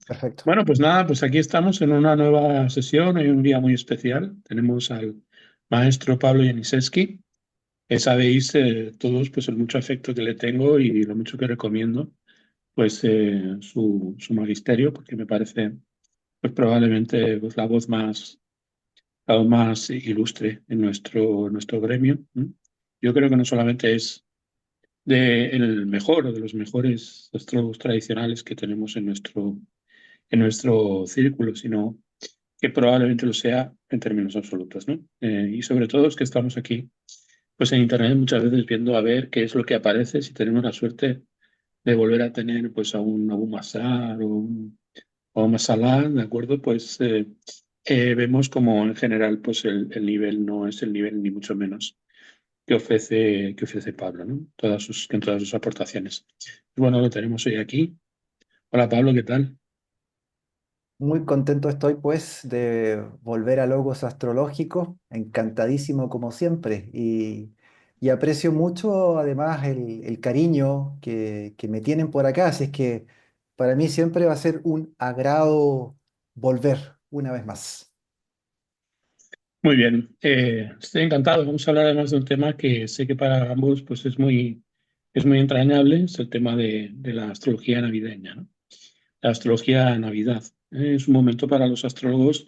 Perfecto. Bueno, pues nada, pues aquí estamos en una nueva sesión, hoy un día muy especial. Tenemos al maestro Pablo Janiszewski, que sabéis todos pues el mucho afecto que le tengo y lo mucho que recomiendo pues su magisterio, porque me parece pues probablemente pues, la voz más ilustre en nuestro gremio. ¿M? Yo creo que no solamente es el mejor o de los mejores astrólogos tradicionales que tenemos en nuestro círculo, sino que probablemente lo sea en términos absolutos, ¿no? Y sobre todo es que estamos aquí, pues en Internet muchas veces viendo a ver qué es lo que aparece, si tenemos la suerte de volver a tener pues a un Abu Mazar o un Masalah, ¿de acuerdo? Pues vemos como en general pues el nivel no es el nivel ni mucho menos que ofrece Pablo, ¿no? En todas sus aportaciones. Bueno, lo tenemos hoy aquí. Hola Pablo, ¿qué tal? Muy contento estoy, pues, de volver a Logos Astrológicos, encantadísimo como siempre, y aprecio mucho además el cariño que me tienen por acá, así es que para mí siempre va a ser un agrado volver una vez más. Muy bien, estoy encantado. Vamos a hablar además de un tema que sé que para ambos pues es muy entrañable, es el tema de la astrología navideña, ¿no? La astrología Navidad. Es un momento para los astrólogos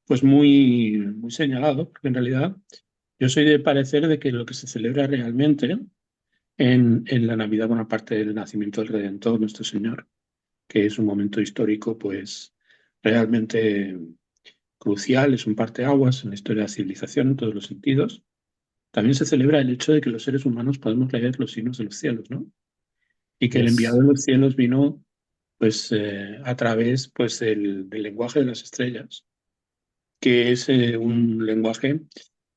pues muy señalado, porque en realidad yo soy de parecer de que lo que se celebra realmente en la Navidad, bueno, aparte del nacimiento del Redentor, nuestro Señor, que es un momento histórico pues realmente crucial, es un parteaguas en la historia de la civilización en todos los sentidos. También se celebra el hecho de que los seres humanos podemos leer los signos de los cielos, ¿no? Y que Y el enviado es, de los cielos vino pues a través pues del lenguaje de las estrellas, que es un lenguaje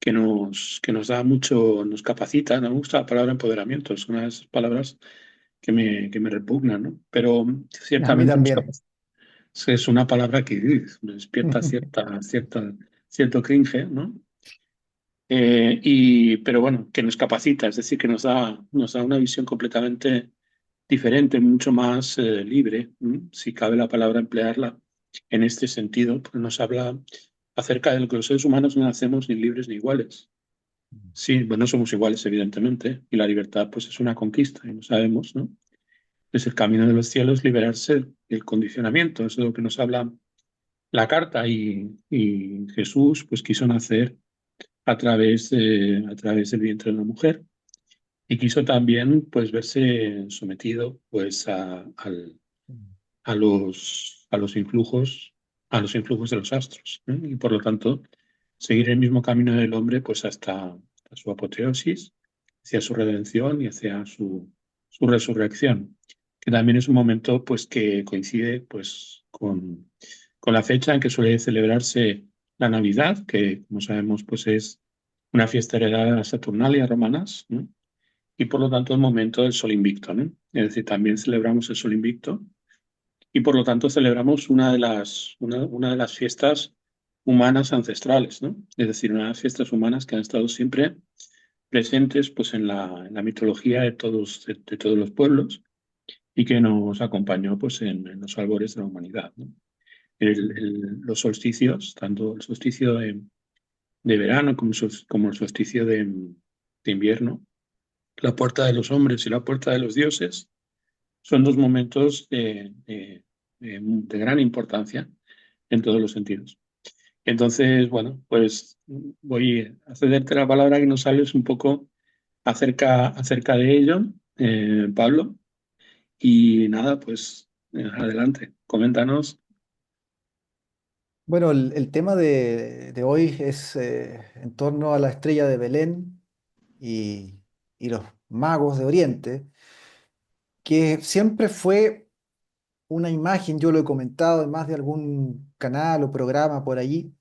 que nos da mucho, nos capacita. No me gusta la palabra empoderamiento, es una de esas palabras que me repugnan, ¿no? Pero a mí ciertamente nos también. capacita. Es una palabra que me despierta cierto cringe, ¿no? Pero bueno, que nos capacita, es decir, que nos da una visión completamente diferente, mucho más libre, ¿m? Si cabe la palabra emplearla en este sentido, pues nos habla acerca de lo que los seres humanos no nacemos ni libres ni iguales. Sí, bueno, no somos iguales, evidentemente, y la libertad pues es una conquista, y lo sabemos, ¿no? Es el camino de los cielos liberarse del condicionamiento, eso es lo que nos habla la carta, y Jesús pues quiso nacer a través del vientre de una mujer y quiso también pues verse sometido pues a los influjos de los astros, ¿eh? Y por lo tanto seguir el mismo camino del hombre pues hasta su apoteosis, hacia su redención y hacia su resurrección, que también es un momento pues que coincide pues con la fecha en que suele celebrarse la Navidad, que como sabemos pues es una fiesta heredada de las Saturnalias romanas, ¿no? Y por lo tanto el momento del Sol Invicto, ¿no? Es decir, también celebramos el Sol Invicto y por lo tanto celebramos una de las fiestas humanas ancestrales, ¿no? Es decir, una de las fiestas humanas que han estado siempre presentes pues, en la mitología de todos los pueblos y que nos acompañó pues, en los albores de la humanidad, ¿no? Los solsticios, tanto el solsticio de verano como como el solsticio de invierno, la puerta de los hombres y la puerta de los dioses, son dos momentos de gran importancia en todos los sentidos. Entonces, bueno, pues voy a cederte la palabra que nos hables un poco acerca de ello, Pablo. Y nada, pues adelante, coméntanos. Bueno, el tema de hoy es en torno a la estrella de Belén y, y los magos de Oriente, que siempre fue una imagen, yo lo he comentado en más de algún canal o programa por allí,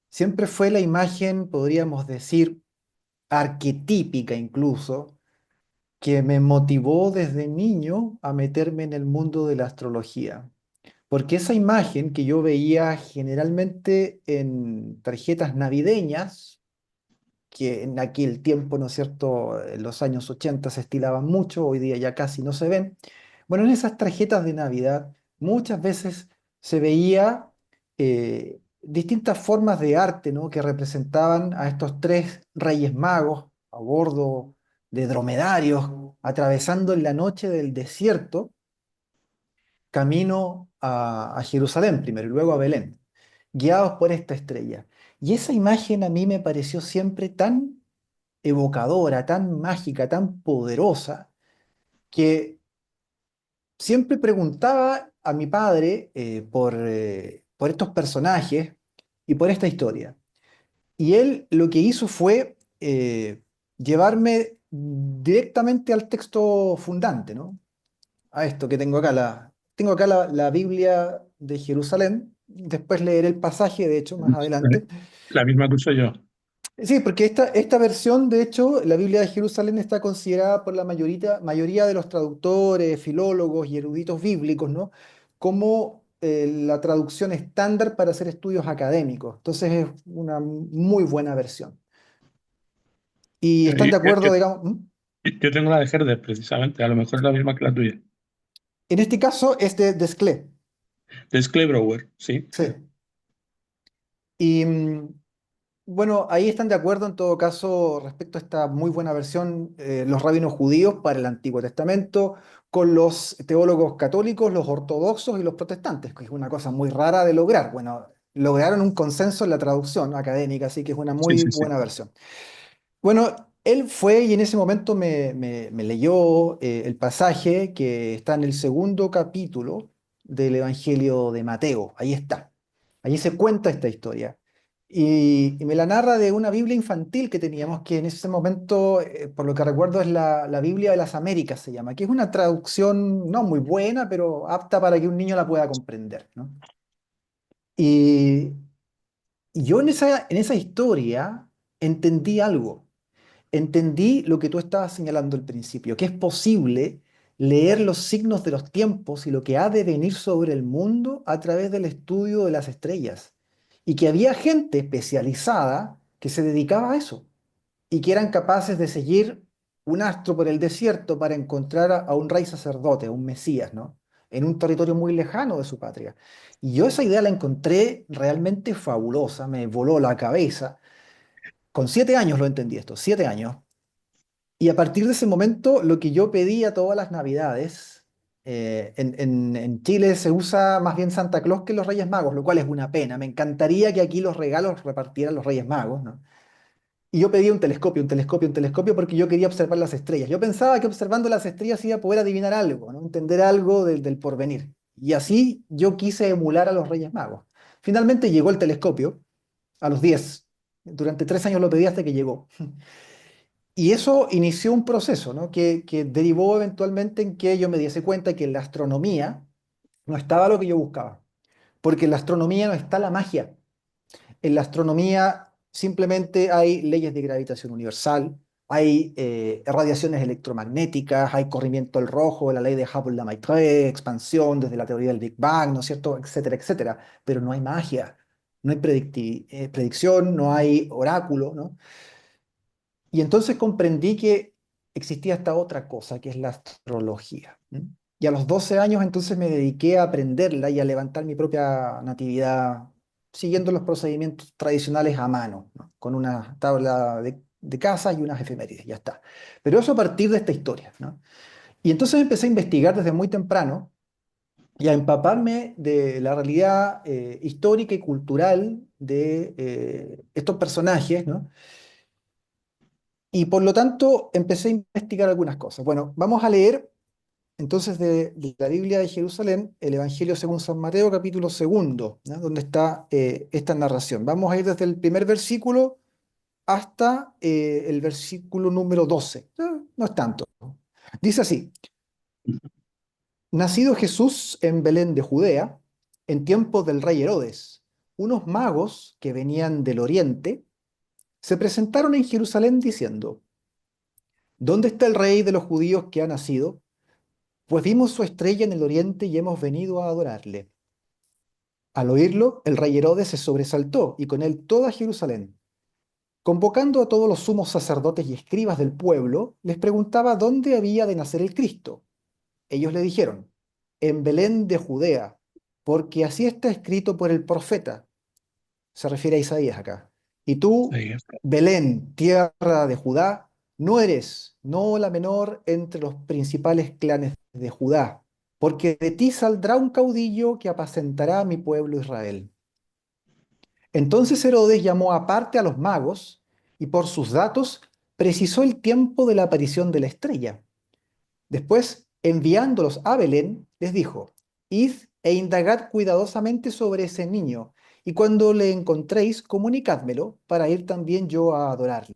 siempre fue la imagen, podríamos decir, arquetípica incluso, que me motivó desde niño a meterme en el mundo de la astrología. Porque esa imagen que yo veía generalmente en tarjetas navideñas, que en aquel tiempo, ¿no es cierto?, en los años 80 se estilaban mucho, hoy día ya casi no se ven. Bueno, en esas tarjetas de Navidad muchas veces se veía distintas formas de arte, ¿no? Que representaban a estos tres reyes magos a bordo de dromedarios, atravesando en la noche del desierto, camino a Jerusalén primero y luego a Belén, guiados por esta estrella. Y esa imagen a mí me pareció siempre tan evocadora, tan mágica, tan poderosa, que siempre preguntaba a mi padre por estos personajes y por esta historia. Y él lo que hizo fue llevarme directamente al texto fundante, ¿no? A esto que tengo acá, tengo acá la Biblia de Jerusalén. Después leeré el pasaje, de hecho, más adelante. La misma que uso yo. Sí, porque esta versión, de hecho, la Biblia de Jerusalén está considerada por la mayoría de los traductores, filólogos y eruditos bíblicos, ¿no? Como la traducción estándar para hacer estudios académicos. Entonces es una muy buena versión. ¿Y Yo, están de acuerdo, digamos? yo tengo la de Herder, precisamente, a lo mejor es la misma que la tuya. En este caso es de Desclé. De Schlebauer, sí. Sí. Y bueno, ahí están de acuerdo en todo caso respecto a esta muy buena versión los rabinos judíos para el Antiguo Testamento, con los teólogos católicos, los ortodoxos y los protestantes, que es una cosa muy rara de lograr. Bueno, lograron un consenso en la traducción académica, así que es una Sí, muy sí, sí. buena versión. Bueno, él fue y en ese momento me leyó el pasaje que está en el segundo capítulo del Evangelio de Mateo. Ahí está. Allí se cuenta esta historia. Y me la narra de una Biblia infantil que teníamos, que en ese momento, por lo que recuerdo, es la Biblia de las Américas, se llama, que es una traducción no muy buena, pero apta para que un niño la pueda comprender, ¿no? Y, y yo en esa historia entendí algo. Entendí lo que tú estabas señalando al principio, que es posible leer los signos de los tiempos y lo que ha de venir sobre el mundo a través del estudio de las estrellas. Y que había gente especializada que se dedicaba a eso y que eran capaces de seguir un astro por el desierto para encontrar a un rey sacerdote, a un Mesías, ¿no? En un territorio muy lejano de su patria. Y yo esa idea la encontré realmente fabulosa, me voló la cabeza. Con 7 años lo entendí esto, 7 años. Y a partir de ese momento, lo que yo pedía todas las Navidades, en Chile se usa más bien Santa Claus que los Reyes Magos, lo cual es una pena. Me encantaría que aquí los regalos repartieran los Reyes Magos, ¿no? Y yo pedía un telescopio, un telescopio, un telescopio porque yo quería observar las estrellas. Yo pensaba que observando las estrellas iba a poder adivinar algo, ¿no? Entender algo del porvenir. Y así yo quise emular a los Reyes Magos. Finalmente llegó el telescopio a los 10. Durante 3 años lo pedí hasta que llegó. Y eso inició un proceso, ¿no? Que derivó eventualmente en que yo me diese cuenta que en la astronomía no estaba lo que yo buscaba, porque en la astronomía no está la magia. En la astronomía simplemente hay leyes de gravitación universal, hay radiaciones electromagnéticas, hay corrimiento del rojo, la ley de Hubble-Lamaitre, expansión desde la teoría del Big Bang, ¿no es cierto? Etcétera, etcétera. Pero no hay magia, no hay predicción, no hay oráculo, ¿no? Y entonces comprendí que existía esta otra cosa, que es la astrología. ¿M? Y a los 12 años entonces me dediqué a aprenderla y a levantar mi propia natividad, siguiendo los procedimientos tradicionales a mano, ¿no? Con una tabla de casa y unas efemérides, ya está. Pero eso a partir de esta historia, ¿no? Y entonces empecé a investigar desde muy temprano y a empaparme de la realidad histórica y cultural de estos personajes, ¿no? Y por lo tanto empecé a investigar algunas cosas. Bueno, vamos a leer entonces de la Biblia de Jerusalén el Evangelio según San Mateo, capítulo segundo, ¿no? Donde está esta narración. Vamos a ir desde el primer versículo hasta el versículo número 12. No es tanto. Dice así: Nacido Jesús en Belén de Judea, en tiempos del rey Herodes, unos magos que venían del oriente se presentaron en Jerusalén diciendo: ¿Dónde está el rey de los judíos que ha nacido? Pues vimos su estrella en el oriente y hemos venido a adorarle. Al oírlo, el rey Herodes se sobresaltó y con él toda Jerusalén. Convocando a todos los sumos sacerdotes y escribas del pueblo, les preguntaba dónde había de nacer el Cristo. Ellos le dijeron: en Belén de Judea, porque así está escrito por el profeta, se refiere a Isaías acá. Y tú, Ahí está. Belén, tierra de Judá, no eres, no la menor entre los principales clanes de Judá, porque de ti saldrá un caudillo que apacentará a mi pueblo Israel. Entonces Herodes llamó aparte a los magos y por sus datos precisó el tiempo de la aparición de la estrella. Después, enviándolos a Belén, les dijo, id e indagad cuidadosamente sobre ese niño, y cuando le encontréis, comunicádmelo para ir también yo a adorarle.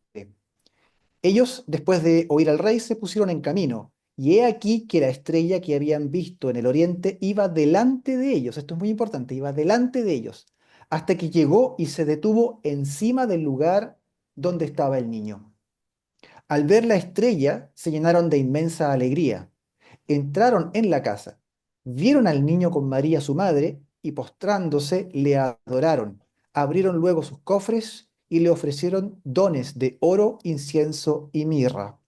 Ellos, después de oír al rey, se pusieron en camino, y he aquí que la estrella que habían visto en el oriente iba delante de ellos, esto es muy importante, iba delante de ellos, hasta que llegó y se detuvo encima del lugar donde estaba el niño. Al ver la estrella, se llenaron de inmensa alegría. Entraron en la casa, vieron al niño con María su madre, y postrándose le adoraron. Abrieron luego sus cofres y le ofrecieron dones de oro, incienso y mirra.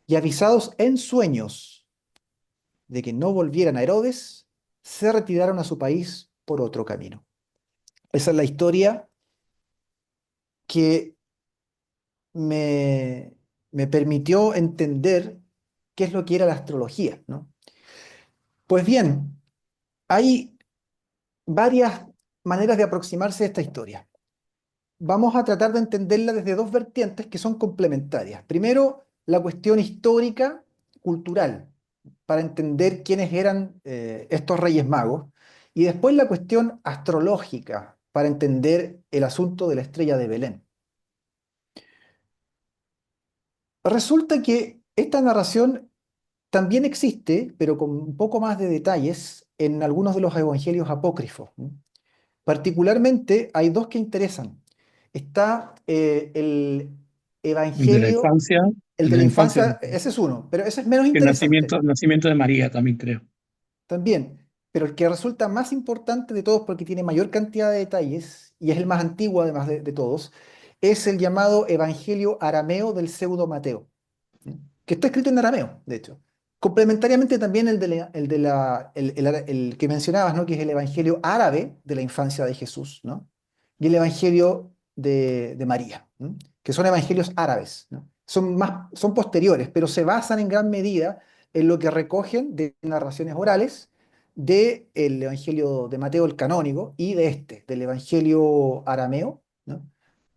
Y avisados en sueños de que no volvieran a Herodes, se retiraron a su país por otro camino. Esa es la historia que me, me permitió entender qué es lo que era la astrología, ¿no? Pues bien, hay varias maneras de aproximarse a esta historia. Vamos a tratar de entenderla desde dos vertientes que son complementarias. Primero, la cuestión histórica, cultural, para entender quiénes eran estos reyes magos, y después la cuestión astrológica, para entender el asunto de la estrella de Belén. Resulta que esta narración también existe, pero con un poco más de detalles, en algunos de los evangelios apócrifos, ¿no? Particularmente hay dos que interesan. Está el El de la Evangelio, infancia, el el de de la la infancia, infancia, ese es uno, pero ese es menos el interesante nacimiento de María también creo. también. Pero el que resulta más importante de todos porque tiene mayor cantidad de detalles y es el más antiguo además de todos, es el llamado Evangelio arameo del pseudo Mateo, ¿sí? Que está escrito en arameo, de hecho. Complementariamente también el que mencionabas, ¿no? Que es el Evangelio árabe de la infancia de Jesús, ¿no? Y el Evangelio de María, ¿no? Que son evangelios árabes, ¿no? Son posteriores, pero se basan en gran medida en lo que recogen de narraciones orales del Evangelio de Mateo, el canónico, y de del Evangelio arameo, ¿no?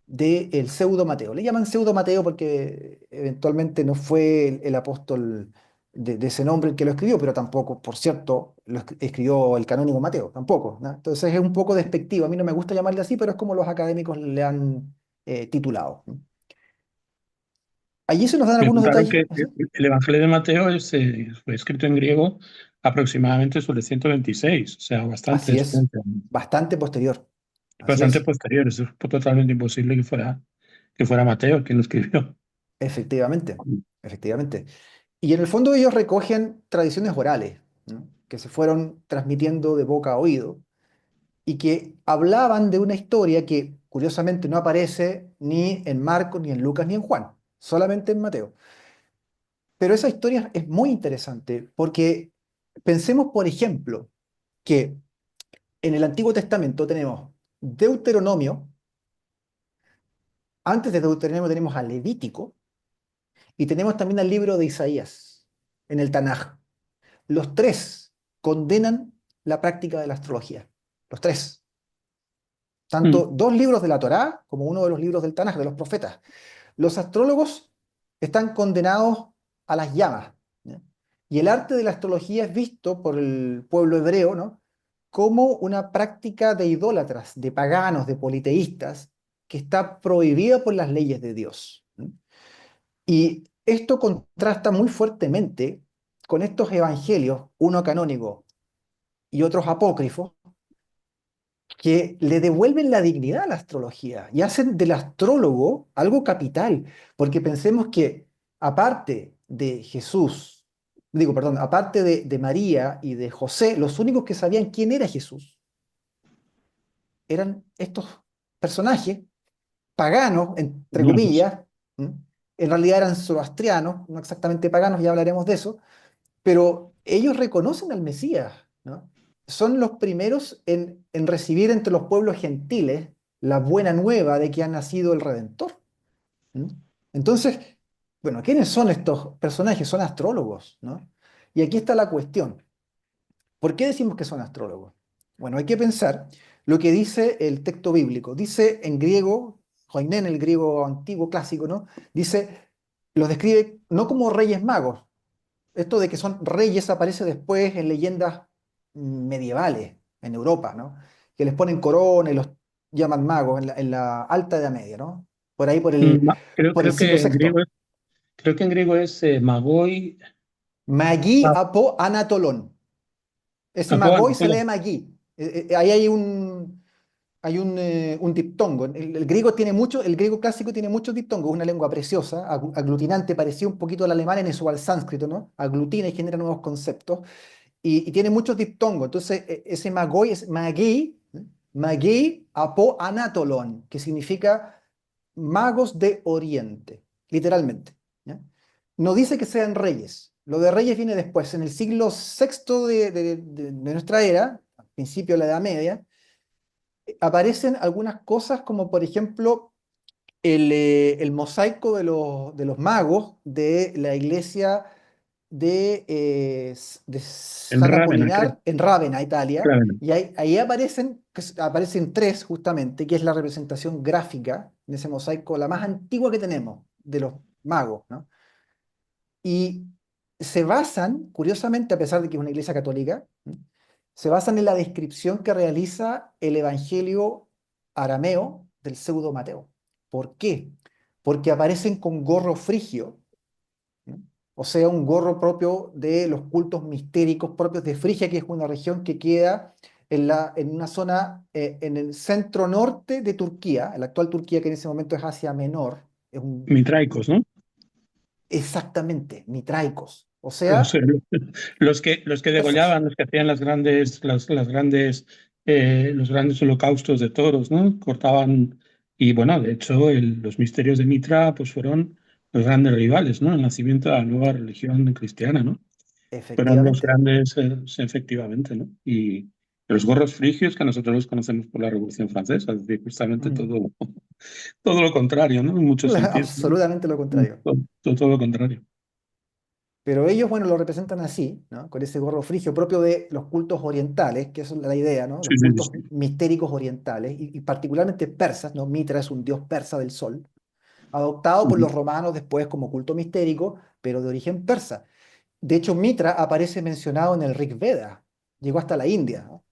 Del pseudo Mateo. Le llaman pseudo Mateo porque eventualmente no fue el apóstol de ese nombre el que lo escribió, pero tampoco, por cierto, escribió el canónigo Mateo, tampoco, ¿no? Entonces es un poco despectivo. A mí no me gusta llamarle así, pero es como los académicos le han titulado, ¿no? Allí se nos dan Me algunos contaron detalles. que ¿Sí? el Evangelio de Mateo fue escrito en griego aproximadamente sobre el 126, o sea, bastante Así después, es, bastante posterior. Así bastante es, posterior. Eso es totalmente imposible que fuera Mateo quien lo escribió. efectivamente, efectivamente. Y en el fondo ellos recogen tradiciones orales, ¿no? Que se fueron transmitiendo de boca a oído y que hablaban de una historia que curiosamente no aparece ni en Marcos, ni en Lucas, ni en Juan, solamente en Mateo. Pero esa historia es muy interesante porque pensemos, por ejemplo, que en el Antiguo Testamento tenemos Deuteronomio, antes de Deuteronomio tenemos a Levítico y tenemos también al libro de Isaías en el Tanaj. Los tres condenan la práctica de la astrología. Los tres. Tanto Mm. dos libros de la Torá como uno de los libros del Tanaj, de los profetas. Los astrólogos están condenados a las llamas, ¿ya? Y el arte de la astrología es visto por el pueblo hebreo, ¿no? Como una práctica de idólatras, de paganos, de politeístas, que está prohibida por las leyes de Dios, ¿no? Y esto contrasta muy fuertemente con estos evangelios, uno canónico y otros apócrifos, que le devuelven la dignidad a la astrología y hacen del astrólogo algo capital, porque pensemos que aparte de Jesús, digo, perdón, aparte de María y de José, los únicos que sabían quién era Jesús eran estos personajes paganos, entre Niños. comillas. ¿M? En realidad eran zoroastrianos, no exactamente paganos, ya hablaremos de eso, pero ellos reconocen al Mesías, ¿no? son los primeros en recibir entre los pueblos gentiles la buena nueva de que ha nacido el Redentor. ¿Mm? Entonces, bueno, ¿quiénes son estos personajes? Son astrólogos, ¿no? Y aquí está la cuestión. ¿Por qué decimos que son astrólogos? Bueno, hay que pensar lo que dice el texto bíblico. Dice en griego, Joinén, el griego antiguo clásico, ¿no? Dice, los describe no como reyes magos. Esto de que son reyes aparece después en leyendas medievales en Europa, ¿no? Que les ponen corona y los llaman magos en la Alta Edad Media, ¿no? Por ahí Creo, por el creo siglo que en griego, sexto. creo que en griego es magoi, Magí apo anatolón. Ese apoan, magoi se lee magí. Ahí hay un diptongo. El griego tiene mucho, el griego clásico tiene muchos diptongos, es una lengua preciosa, aglutinante, parecía un poquito al alemán en eso, o al sánscrito, ¿no? Aglutina y genera nuevos conceptos. Y tiene muchos diptongos. Entonces, ese magoi es magui, ¿eh? Magui apo anatolón, que significa magos de Oriente, literalmente. ¿Ya? No dice que sean reyes. Lo de reyes viene después, en el siglo sexto de nuestra era, al principio de la Edad Media, aparecen algunas cosas como, por ejemplo, el mosaico de los magos de la iglesia de en San Rávena, creo. Apolinar en Rávena, Italia, Rávena. y ahí aparecen, aparecen tres justamente, que es la representación gráfica de ese mosaico, la más antigua que tenemos de los magos, ¿no? Y se basan, curiosamente, a pesar de que es una iglesia católica, ¿no? Se basan en la descripción que realiza el Evangelio arameo del pseudo Mateo. ¿Por qué? Porque aparecen con gorro frigio, ¿no? O sea, un gorro propio de los cultos mistéricos propios de Frigia, que es una región que queda en una zona en el centro norte de Turquía, la actual Turquía, que en ese momento es Asia Menor, es Mitraicos, ¿no? exactamente, mitraicos, o Los, sea, los que persas. degollaban, los que hacían las grandes, los grandes holocaustos de toros, ¿no? Cortaban, y bueno, de hecho, los misterios de Mitra pues fueron los grandes rivales, ¿no? El nacimiento de la nueva religión cristiana, ¿no? Fueron los Efectivamente. grandes, efectivamente, ¿no? Y los gorros frigios que nosotros los conocemos por la Revolución Francesa, es decir, justamente Mm. todo, todo lo contrario, ¿no? En muchos sentidos, ¿no? Absolutamente lo contrario. Todo lo contrario. Pero ellos, bueno, lo representan así, ¿no? Con ese gorro frigio propio de los cultos orientales, que es la idea, ¿no? Sí, Los sí, cultos sí. mistéricos orientales, y particularmente persas, ¿no? Mitra es un dios persa del sol, adoptado por Ujú. los romanos después como culto mistérico, pero de origen persa. De hecho, Mitra aparece mencionado en el Rig Veda, llegó hasta la India, ¿no?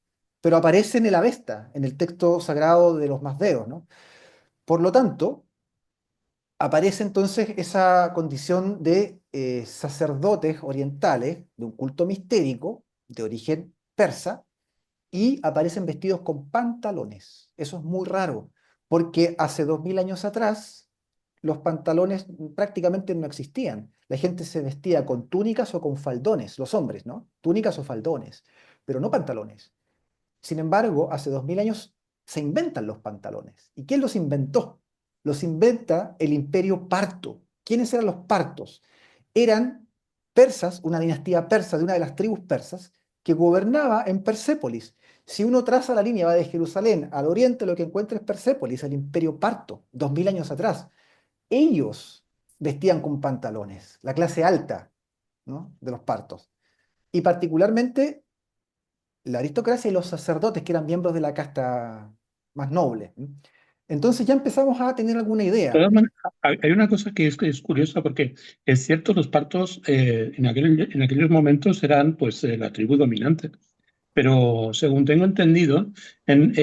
Pero aparece en el Avesta, en el texto sagrado de los Mazdeos, ¿no? Por lo tanto, aparece entonces esa condición de sacerdotes orientales, de un culto mistérico de origen persa, y aparecen vestidos con pantalones. Eso es muy raro, porque hace 2000 años atrás los pantalones prácticamente no existían. La gente se vestía con túnicas o con faldones, los hombres, ¿no? Túnicas o faldones, pero no pantalones. Sin embargo, hace 2000 años se inventan los pantalones. ¿Y quién los inventó? Los inventa el imperio parto. ¿Quiénes eran los partos? Eran persas, una dinastía persa de una de las tribus persas que gobernaba en Persépolis. Si uno traza la línea, va de Jerusalén al oriente, lo que encuentra es Persépolis, el imperio parto, 2000 años atrás. Ellos vestían con pantalones, la clase alta, ¿no? De los partos. Y particularmente la aristocracia y los sacerdotes, que eran miembros de la casta más noble. Entonces ya empezamos a tener alguna De idea. todas maneras, hay una cosa que es curiosa porque es cierto, los partos en aquellos momentos eran pues la tribu dominante, pero según tengo entendido, bueno,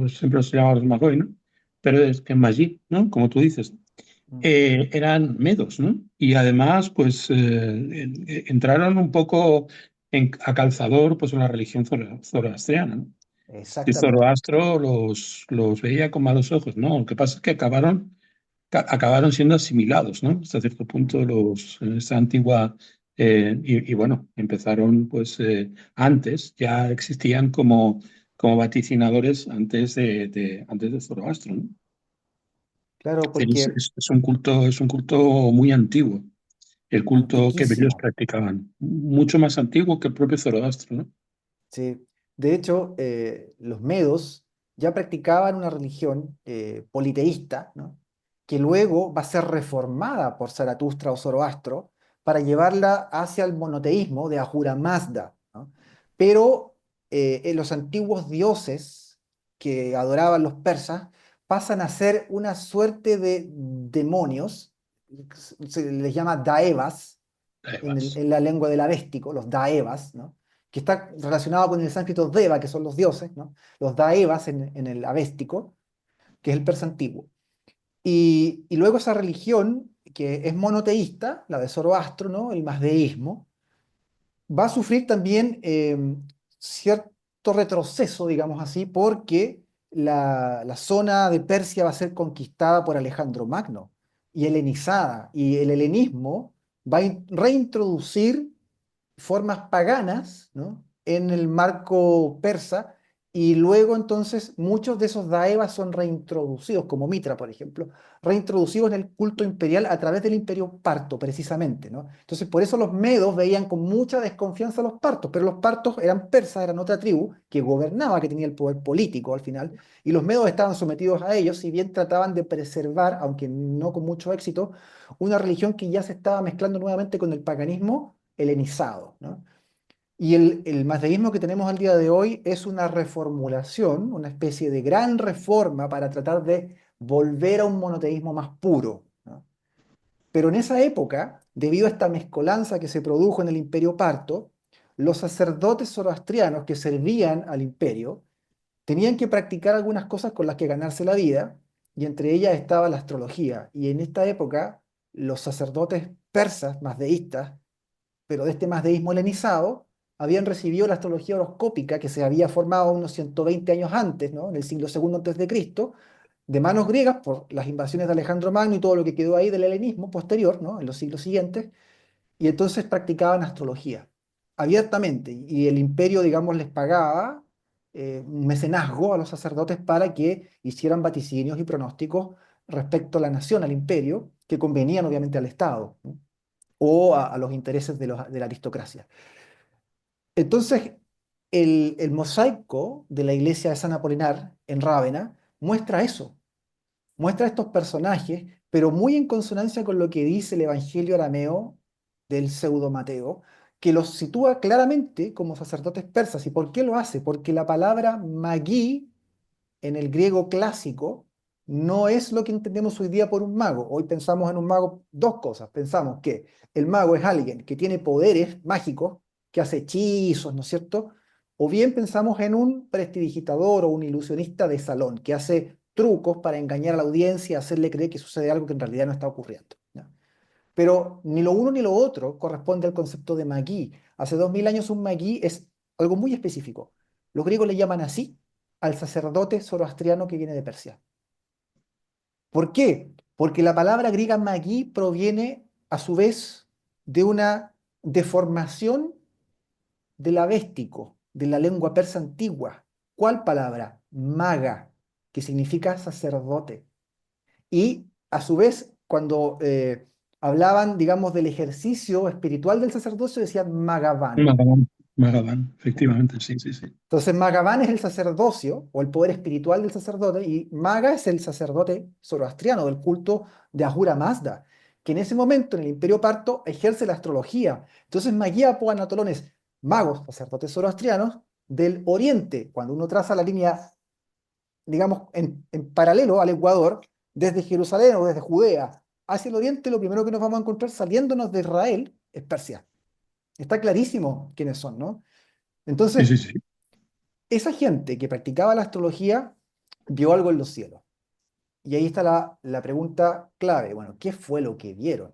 siempre los llamaban los Magoi, ¿no? Pero es que en Magí, ¿no? Como tú dices, Mm. eran medos, ¿no? Y además, pues entraron un poco a calzador pues en la religión zoroastriana, ¿no? Y Exactamente. Zoroastro los veía con malos ojos, ¿no? Lo que pasa es que acabaron siendo asimilados, ¿no? Hasta cierto Mm. punto en esta antigua, y bueno, empezaron pues antes, ya existían como vaticinadores antes de Zoroastro, ¿no? Claro, Es decir, porque es un culto muy antiguo. el culto que ellos Antiquísimo. practicaban, mucho más antiguo que el propio Zoroastro, ¿no? Sí. De hecho, los medos ya practicaban una religión politeísta, ¿no? Que luego va a ser reformada por Zaratustra o Zoroastro para llevarla hacia el monoteísmo de Ahura Mazda, ¿no? Pero los antiguos dioses que adoraban los persas pasan a ser una suerte de demonios, se les llama daevas Además, en la lengua del Avéstico, los daevas, ¿no? Que está relacionado con el sánscrito deva, que son los dioses, ¿no? Los daevas en el Avéstico, que es el persa antiguo. Y luego esa religión, que es monoteísta, la de Zoroastro, ¿no? El mazdeísmo, va a sufrir también cierto retroceso, digamos así, porque la zona de Persia va a ser conquistada por Alejandro Magno y helenizada, y el helenismo va a reintroducir formas paganas, ¿no? En el marco persa, y luego entonces muchos de esos daevas son reintroducidos, como Mitra, por ejemplo, reintroducidos en el culto imperial a través del imperio parto, precisamente, ¿no? Entonces, por eso los medos veían con mucha desconfianza a los partos, pero los partos eran persas, eran otra tribu que gobernaba, que tenía el poder político al final, y los medos estaban sometidos a ellos, si bien trataban de preservar, aunque no con mucho éxito, una religión que ya se estaba mezclando nuevamente con el paganismo helenizado, ¿no? Y el mazdeísmo que tenemos al día de hoy es una reformulación, una especie de gran reforma para tratar de volver a un monoteísmo más puro, ¿no? Pero en esa época, debido a esta mezcolanza que se produjo en el imperio parto, los sacerdotes zoroastrianos que servían al imperio tenían que practicar algunas cosas con las que ganarse la vida, y entre ellas estaba la astrología. Y en esta época, los sacerdotes persas, mazdeístas, pero de este mazdeísmo helenizado, habían recibido la astrología horoscópica que se había formado unos 120 años antes, ¿no? En el siglo segundo antes de Cristo, de manos griegas por las invasiones de Alejandro Magno y todo lo que quedó ahí del helenismo posterior, ¿no? En los siglos siguientes, y entonces practicaban astrología abiertamente, y el imperio, digamos, les pagaba un mecenazgo a los sacerdotes para que hicieran vaticinios y pronósticos respecto a la nación, al imperio, que convenían obviamente al Estado, ¿no? O a los intereses de la aristocracia. Entonces, el mosaico de la iglesia de San Apolinar en Rávena muestra eso, muestra estos personajes, pero muy en consonancia con lo que dice el Evangelio arameo del pseudo Mateo, que los sitúa claramente como sacerdotes persas. ¿Y por qué lo hace? Porque la palabra magí en el griego clásico no es lo que entendemos hoy día por un mago. Hoy pensamos en un mago dos cosas. Pensamos que el mago es alguien que tiene poderes mágicos, que hace hechizos, ¿no es cierto? O bien pensamos en un prestidigitador o un ilusionista de salón, que hace trucos para engañar a la audiencia, hacerle creer que sucede algo que en realidad no está ocurriendo, ¿no? Pero ni lo uno ni lo otro corresponde al concepto de magí. Hace 2000 años un magí es algo muy específico. Los griegos le llaman así al sacerdote zoroastriano que viene de Persia. ¿Por qué? Porque la palabra griega magí proviene a su vez de una deformación del avéstico, de la lengua persa antigua. ¿Cuál palabra? Maga, que significa sacerdote. Y a su vez, cuando hablaban, digamos, del ejercicio espiritual del sacerdocio, decían Magaban. Magadan, Magadan, efectivamente, sí, sí, sí. Entonces, Magaban es el sacerdocio o el poder espiritual del sacerdote, y Maga es el sacerdote zoroastriano del culto de Ahura Mazda, que en ese momento en el Imperio Parto ejerce la astrología. Entonces, Magía Anatolones, magos, sacerdotes zoroastrianos del Oriente. Cuando uno traza la línea, digamos, en paralelo al Ecuador, desde Jerusalén o desde Judea hacia el Oriente, lo primero que nos vamos a encontrar saliéndonos de Israel es Persia. Está clarísimo quiénes son, ¿no? Sí, sí, Entonces, sí. esa gente que practicaba la astrología vio algo en los cielos. Y ahí está la pregunta clave. Bueno, ¿qué fue lo que vieron?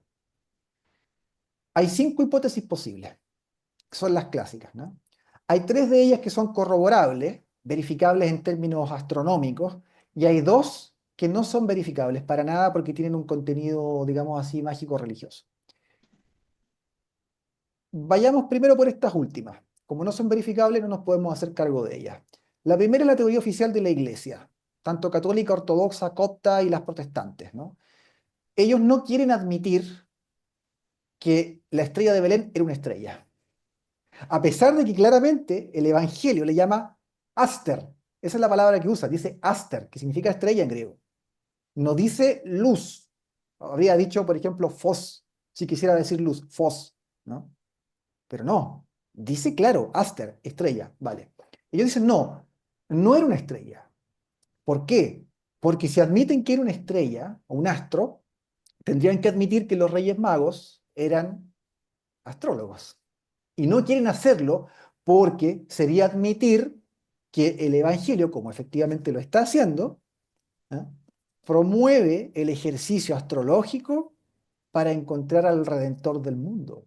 Hay cinco hipótesis posibles, que son las clásicas, ¿no? Hay tres de ellas que son corroborables, verificables en términos astronómicos, y hay dos que no son verificables para nada porque tienen un contenido, digamos así, mágico religioso. Vayamos primero por estas últimas. Como no son verificables, no nos podemos hacer cargo de ellas. La primera es la teoría oficial de la Iglesia, tanto católica, ortodoxa, copta y las protestantes, ¿no? Ellos no quieren admitir que la estrella de Belén era una estrella. A pesar de que claramente el Evangelio le llama aster. Esa es la palabra que usa, dice aster, que significa estrella en griego. No dice luz. Habría dicho, por ejemplo, fos, si quisiera decir luz, fos, ¿no? Pero no, dice claro, aster, estrella, vale. Ellos dicen, no, no era una estrella. ¿Por qué? Porque si admiten que era una estrella o un astro, tendrían que admitir que los Reyes Magos eran astrólogos. Y no quieren hacerlo porque sería admitir que el Evangelio, como efectivamente lo está haciendo, ¿ah? Promueve el ejercicio astrológico para encontrar al Redentor del mundo,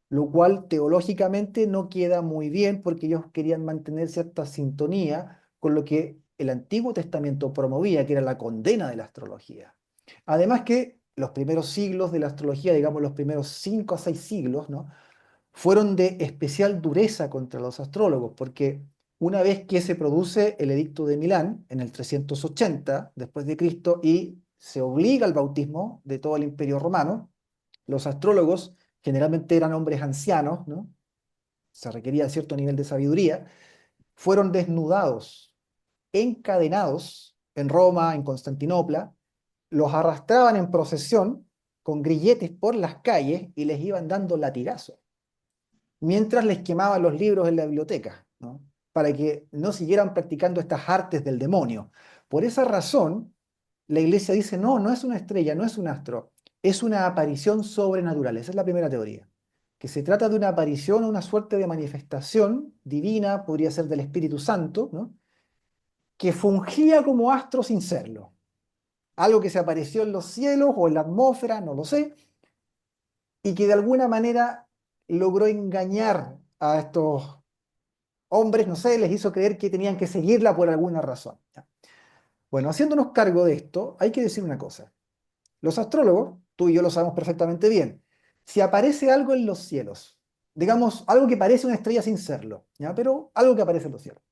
lo cual teológicamente no queda muy bien porque ellos querían mantener cierta sintonía con lo que el Antiguo Testamento promovía, que era la condena de la astrología. Además que los primeros siglos de la astrología, digamos los primeros 5 a 6 siglos, ¿no? Fueron de especial dureza contra los astrólogos, porque una vez que se produce el edicto de Milán en el 380 después de Cristo y se obliga al bautismo de todo el Imperio Romano, los astrólogos generalmente eran hombres ancianos, ¿no? Se requería cierto nivel de sabiduría, fueron desnudados, encadenados en Roma, en Constantinopla, los arrastraban en procesión con grilletes por las calles y les iban dando latigazos mientras les quemaban los libros en la biblioteca, ¿no? Para que no siguieran practicando estas artes del demonio. Por esa razón, la iglesia dice, no, no es una estrella, no es un astro, es una aparición sobrenatural. Esa es la primera teoría. Que se trata de una aparición, una suerte de manifestación divina, podría ser del Espíritu Santo, ¿no? Que fungía como astro sin serlo. Algo que se apareció en los cielos o en la atmósfera, no lo sé, y que de alguna manera logró engañar a estos hombres, no sé, les hizo creer que tenían que seguirla por alguna razón. Bueno, haciéndonos cargo de esto, hay que decir una cosa. Los astrólogos, tú y yo lo sabemos perfectamente bien, si aparece algo en los cielos, digamos, algo que parece una estrella sin serlo, ¿ya? Pero algo que aparece en los cielos,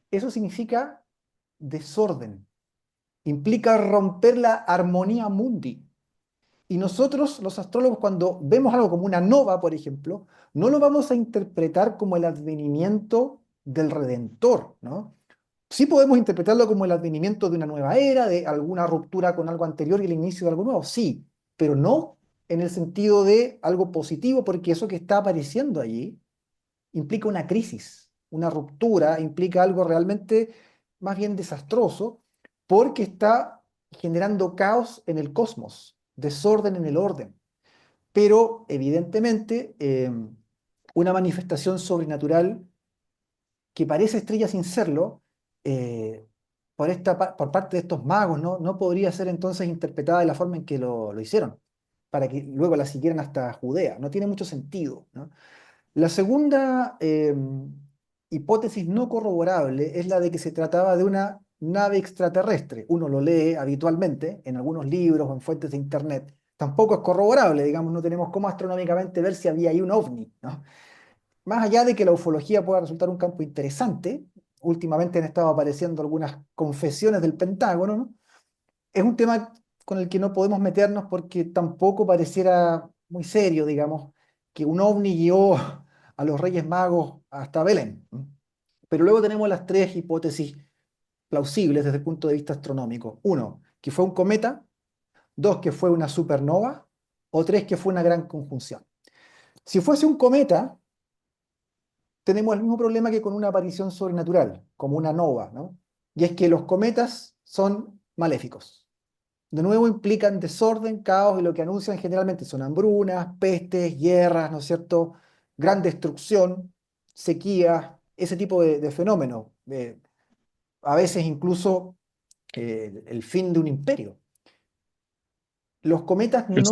eso significa desorden, implica romper la armonía mundi. Y nosotros, los astrólogos, cuando vemos algo como una nova, por ejemplo, no lo vamos a interpretar como el advenimiento del Redentor, ¿no? Sí podemos interpretarlo como el advenimiento de una nueva era, de alguna ruptura con algo anterior y el inicio de algo nuevo, sí, pero no en el sentido de algo positivo, porque eso que está apareciendo allí implica una crisis, una ruptura, implica algo realmente más bien desastroso, porque está generando caos en el cosmos, desorden en el orden. Pero evidentemente una manifestación sobrenatural que parece estrella sin serlo, eh, por parte de estos magos, ¿no? No podría ser entonces interpretada de la forma en que lo hicieron, para que luego la siguieran hasta Judea. No tiene mucho sentido, ¿no? La segunda hipótesis no corroborable es la de que se trataba de una nave extraterrestre. Uno lo lee habitualmente en algunos libros o en fuentes de internet. Tampoco es corroborable, digamos, no tenemos cómo astronómicamente ver si había ahí un ovni, ¿no? Más allá de que la ufología pueda resultar un campo interesante, últimamente han estado apareciendo algunas confesiones del Pentágono, ¿no? Es un tema con el que no podemos meternos porque tampoco pareciera muy serio, digamos, que un ovni guió a los Reyes Magos hasta Belén. Pero luego tenemos las tres hipótesis plausibles desde el punto de vista astronómico. Uno, que fue un cometa. Dos, que fue una supernova. O tres, que fue una gran conjunción. Si fuese un cometa, tenemos el mismo problema que con una aparición sobrenatural, como una nova, ¿no? Y es que los cometas son maléficos. De nuevo implican desorden, caos y lo que anuncian generalmente son hambrunas, pestes, guerras, ¿no es cierto? Gran destrucción, sequías, ese tipo de fenómenos. A veces incluso el fin de un imperio. Los cometas Pero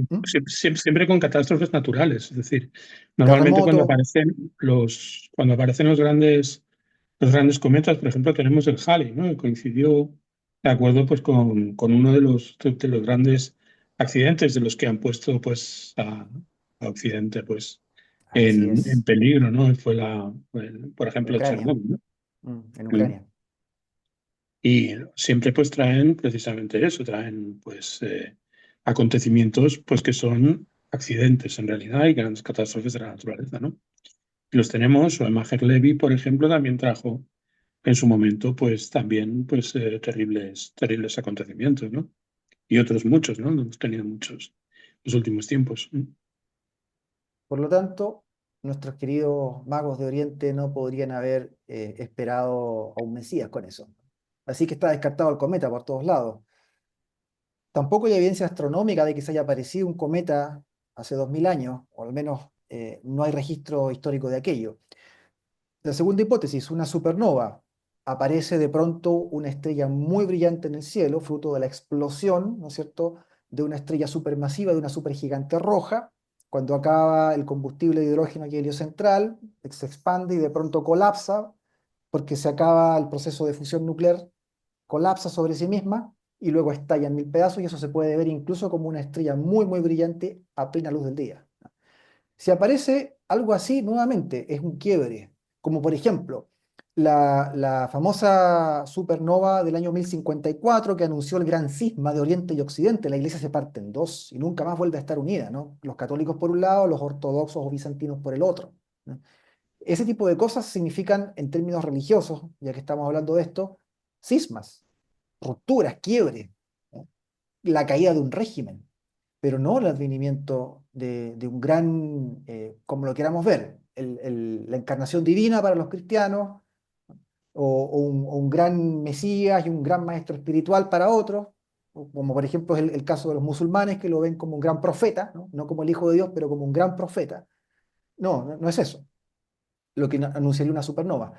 no... ¿Mm? siempre con catástrofes naturales. Es decir, normalmente Terremotos, cuando aparecen los grandes cometas, por ejemplo, tenemos el Halley, ¿no? Que coincidió de acuerdo pues, con uno de los grandes accidentes de los que han puesto pues, a Occidente pues, así en es, peligro, ¿no? Por ejemplo, Ucrania, Chernóbil, en ¿no? Ucrania. Y siempre pues traen precisamente eso, traen pues acontecimientos pues que son accidentes en realidad y grandes catástrofes de la naturaleza, ¿no? Y los tenemos, o Maher-Levi, por ejemplo, también trajo en su momento, pues también, pues terribles acontecimientos, ¿no? Y otros muchos, ¿no? Hemos tenido muchos en los últimos tiempos. Por lo tanto, nuestros queridos magos de Oriente no podrían haber esperado a un Mesías con eso. Así que está descartado el cometa por todos lados. Tampoco hay evidencia astronómica de que se haya aparecido un cometa hace 2000 años, o al menos no hay registro histórico de aquello. La segunda hipótesis, una supernova. Aparece de pronto una estrella muy brillante en el cielo, fruto de la explosión, ¿no es cierto?, de una estrella supermasiva, de una supergigante roja. Cuando acaba el combustible de hidrógeno y helio central, se expande y de pronto colapsa, porque se acaba el proceso de fusión nuclear, colapsa sobre sí misma y luego estalla en mil pedazos, y eso se puede ver incluso como una estrella muy, muy brillante a plena luz del día. Si aparece algo así nuevamente, es un quiebre, como por ejemplo la famosa supernova del año 1054 que anunció el gran cisma de Oriente y Occidente. La iglesia se parte en dos y nunca más vuelve a estar unida, ¿no? Los católicos por un lado, los ortodoxos o bizantinos por el otro, ¿no? Ese tipo de cosas significan, en términos religiosos, ya que estamos hablando de esto, cismas, rupturas, quiebres, ¿no? La caída de un régimen, pero no el advenimiento de un gran, como lo queramos ver, la encarnación divina para los cristianos, o un gran Mesías y un gran maestro espiritual para otros, como por ejemplo es el caso de los musulmanes, que lo ven como un gran profeta, ¿no? No como el Hijo de Dios, pero como un gran profeta. No, no, no es eso lo que anunciaría una supernova.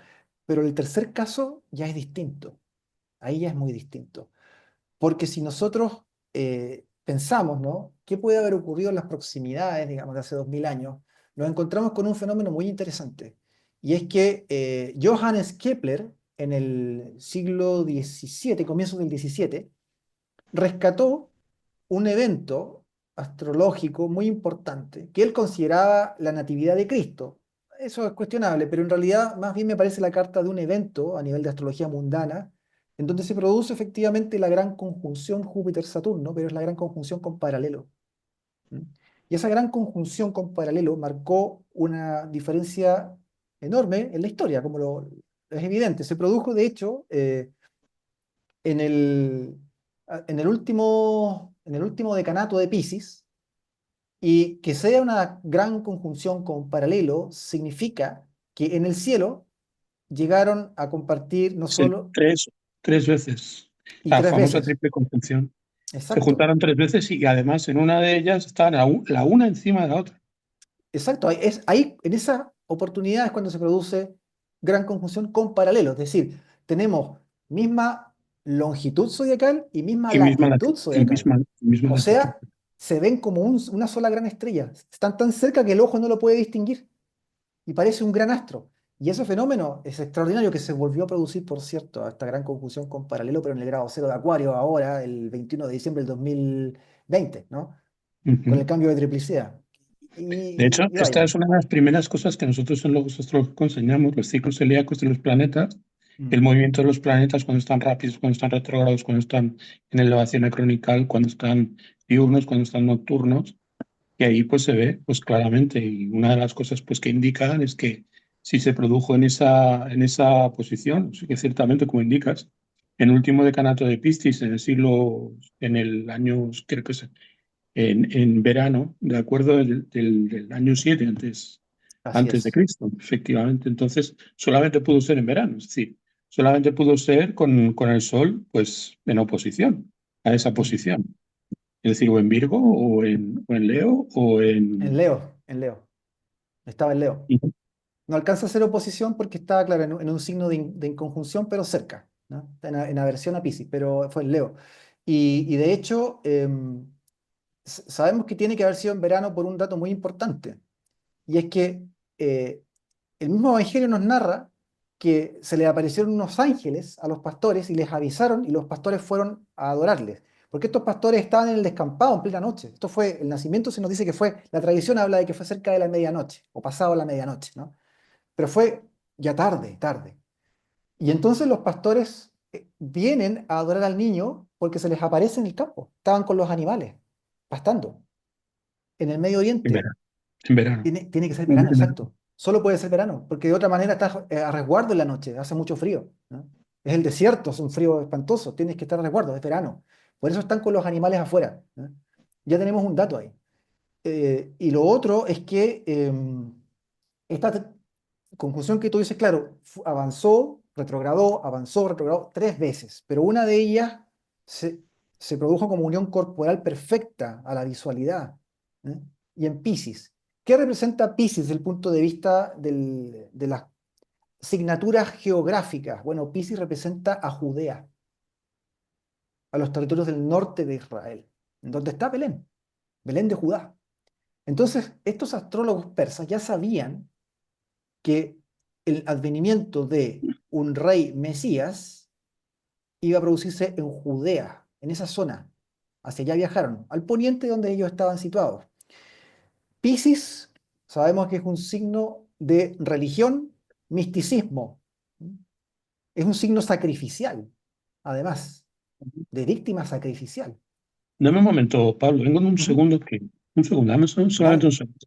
Pero el tercer caso ya es distinto, ahí ya es muy distinto. Porque si nosotros pensamos, ¿no? ¿Qué puede haber ocurrido en las proximidades, digamos, de hace 2000 años? Nos encontramos con un fenómeno muy interesante. Y es que Johannes Kepler, en el siglo XVII, comienzo del XVII, rescató un evento astrológico muy importante que él consideraba la natividad de Cristo. Eso es cuestionable, pero en realidad más bien me parece la carta de un evento a nivel de astrología mundana, en donde se produce efectivamente la gran conjunción Júpiter-Saturno, pero es la gran conjunción con paralelo. ¿Mm? Y esa gran conjunción con paralelo marcó una diferencia enorme en la historia, es evidente. Se produjo, de hecho, en el, en el último decanato de Piscis, y que sea una gran conjunción con paralelo significa que en el cielo llegaron a compartir no Sí, solo tres veces. y La tres famosa veces, triple conjunción. Se exacto, juntaron tres veces y además en una de ellas estaban la una encima de la otra. exacto, ahí en esa oportunidad es cuando se produce gran conjunción con paralelo, es decir, tenemos misma longitud zodiacal y misma Y misma latitud y zodiacal. misma O latitud. sea, se ven como una sola gran estrella. Están tan cerca que el ojo no lo puede distinguir y parece un gran astro. Y ese fenómeno es extraordinario, que se volvió a producir, por cierto, a esta gran conjunción con paralelo, pero en el grado cero de Acuario ahora, el 21 de diciembre del 2020, ¿no? Con el Ujú. cambio de triplicidad. De hecho, Y esta vaya. es una de las primeras cosas que nosotros en Logos Astrológicos enseñamos, los ciclos celíacos de los planetas, el Mm. movimiento de los planetas cuando están rápidos, cuando están retrógrados, cuando están en elevación acronical, cuando están diurnos, cuando están nocturnos. Y ahí pues se ve pues claramente, y una de las cosas pues que indican es que si se produjo en esa posición, sí que ciertamente como indicas, en el último decanato de Piscis en el año, creo que es en verano, de acuerdo, del año 7 Así antes de es. Cristo, efectivamente. Entonces, solamente pudo ser en verano, es decir, solamente pudo ser con el Sol pues en oposición a esa Mm. posición. Es decir, o en Virgo, o en Leo, o En en... Leo, en Leo. Estaba en Leo. y- No alcanza a ser oposición porque estaba, claro, en un signo de inconjunción, pero cerca, ¿no? En aversión a Piscis, pero fue en Leo. Y de hecho, sabemos que tiene que haber sido en verano por un dato muy importante. Y es que eh, el mismo Evangelio nos narra que se les aparecieron unos ángeles a los pastores y les avisaron, y los pastores fueron a adorarles. Porque estos pastores estaban en el descampado en plena noche. Esto fue, el nacimiento se nos dice que fue, la tradición habla de que fue cerca de la medianoche, o pasado la medianoche, ¿no? Pero fue ya tarde, tarde. Y entonces los pastores vienen a adorar al niño porque se les aparece en el campo. Estaban con los animales, pastando. En el Medio En Oriente verano. En verano. tiene que ser En verano, verano. exacto. Solo puede ser verano, porque de otra manera estás a resguardo en la noche, hace mucho frío, ¿no? Es el desierto, es un frío espantoso, tienes que estar a resguardo, es verano. Por eso están con los animales afuera, ¿no? Ya tenemos un dato ahí. Y lo otro es que esta conclusión que tú dices, claro, avanzó, retrogradó 3 veces, pero una de ellas se, se produjo como unión corporal perfecta a la visualidad, ¿eh? Y en Piscis. ¿Qué representa Piscis desde el punto de vista de las signaturas geográficas? Bueno, Piscis representa a Judea, a los territorios del norte de Israel, donde está Belén, Belén de Judá. Entonces, estos astrólogos persas ya sabían que el advenimiento de un rey Mesías iba a producirse en Judea, en esa zona. Hacia allá viajaron, al poniente donde ellos estaban situados. Piscis, sabemos que es un signo de religión, misticismo. Es un signo sacrificial, además, de víctima sacrificial. Dame un momento, Pablo, vengo en un Ujú. segundo que. Un segundo, dame solamente un Dale, segundo.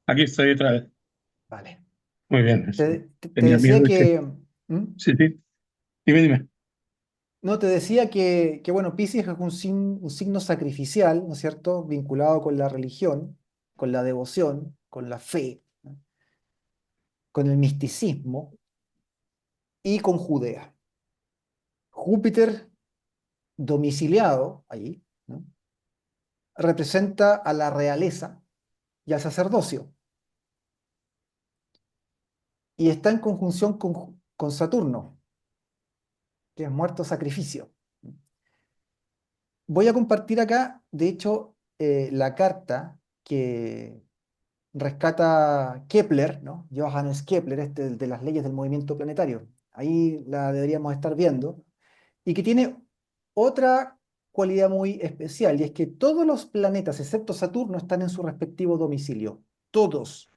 Aquí estoy otra vez. vale. Muy bien. Te Tenía decía miedo de que. que... ¿Mm? Sí, sí. Dime, dime. No, te decía que bueno, Piscis es un signo sacrificial, ¿no es cierto?, vinculado con la religión, con la devoción, con la fe, ¿no?, con el misticismo y con Judea. Júpiter domiciliado allí, ¿no?, representa a la realeza y al sacerdocio y está en conjunción con Saturno, que es muerto sacrificio. Voy a compartir acá, de hecho, la carta que rescata Kepler, ¿no? Johannes Kepler, de las leyes del movimiento planetario. Ahí la deberíamos estar viendo. Y que tiene otra cualidad muy especial, y es que todos los planetas, excepto Saturno, están en su respectivo domicilio. Todos.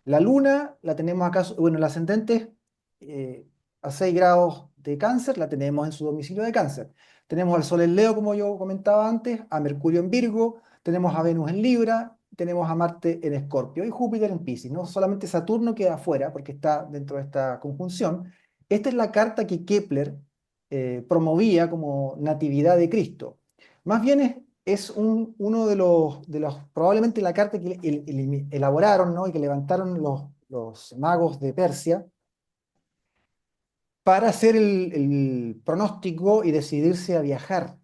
La Luna la tenemos acá, bueno, el ascendente eh, a 6 grados de Cáncer, la tenemos en su domicilio de Cáncer. Tenemos al Sol en Leo, como yo comentaba antes, a Mercurio en Virgo, tenemos a Venus en Libra, tenemos a Marte en Escorpio y Júpiter en Piscis. No solamente Saturno queda afuera porque está dentro de esta conjunción. Esta es la carta que Kepler promovía como natividad de Cristo. Más bien es uno de los, probablemente la carta que elaboraron, ¿no?, y que levantaron los magos de Persia para hacer el pronóstico y decidirse a viajar.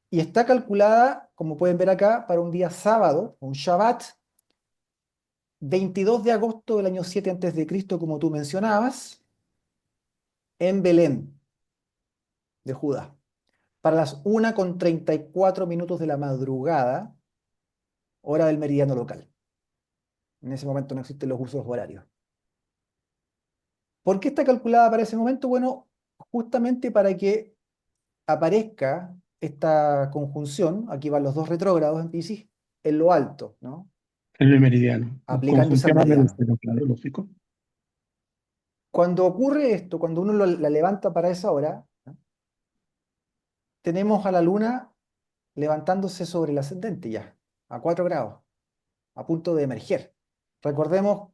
Y está calculada, como pueden ver acá, para un día sábado, un Shabbat, 22 de agosto del año 7 antes de Cristo, como tú mencionabas, en Belén de Judá, para las 1:34 de la madrugada, hora del meridiano local. En ese momento no existen los usos horarios. ¿Por qué está calculada para ese momento? Bueno, justamente para que aparezca esta conjunción, aquí van los dos retrógrados en Piscis, en lo alto, ¿no?, En el meridiano. aplicándose al Conjunción al meridiano. meridiano, claro, lógico. Cuando ocurre esto, cuando uno la levanta para esa hora, ¿no?, tenemos a la luna levantándose sobre el ascendente ya, a 4 grados, a punto de emerger. Recordemos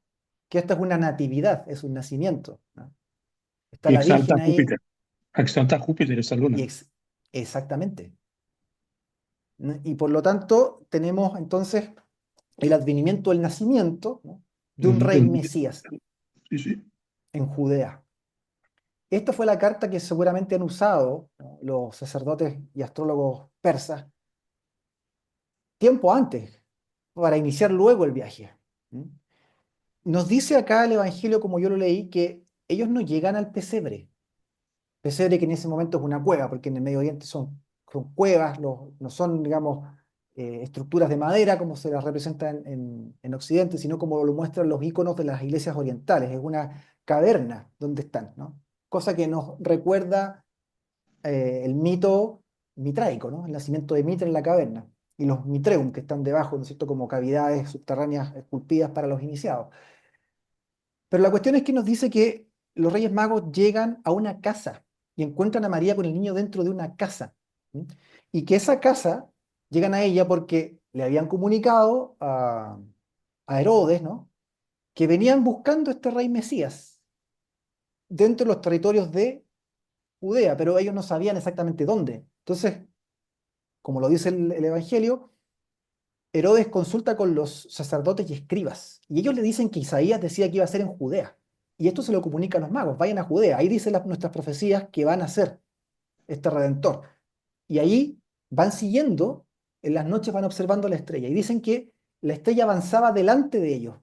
que esta es una natividad, es un nacimiento, ¿no? Está Y la exalta Virgen a Júpiter. ahí, Exalta a Júpiter esa luna. y exactamente, ¿no? Y por lo tanto tenemos entonces el advenimiento, el nacimiento, ¿no?, de un De rey un- Mesías Sí, sí. en Judea. Esta fue la carta que seguramente han usado, ¿no?, los sacerdotes y astrólogos persas tiempo antes, para iniciar luego el viaje. ¿Mm? Nos dice acá el Evangelio, como yo lo leí, que ellos no llegan al pesebre que en ese momento es una cueva, porque en el Medio Oriente son cuevas, no son, digamos, estructuras de madera como se las representa en Occidente, sino como lo muestran los iconos de las iglesias orientales, es una caverna donde están, ¿no? Cosa que nos recuerda el mito mitraico, ¿no? El nacimiento de Mitra en la caverna, y los mitreum que están debajo, ¿no es cierto?, como cavidades subterráneas esculpidas para los iniciados. Pero la cuestión es que nos dice que los Reyes Magos llegan a una casa y encuentran a María con el niño dentro de una casa. ¿Mm? Y que esa casa, llegan a ella porque le habían comunicado a Herodes, ¿no?, que venían buscando a este rey Mesías dentro de los territorios de Judea, pero ellos no sabían exactamente dónde. Entonces, como lo dice el Evangelio, Herodes consulta con los sacerdotes y escribas, y ellos le dicen que Isaías decía que iba a ser en Judea. Y esto se lo comunica a los magos, vayan a Judea. Ahí dicen nuestras profecías que van a ser este redentor. Y ahí van siguiendo, en las noches van observando la estrella, y dicen que la estrella avanzaba delante de ellos,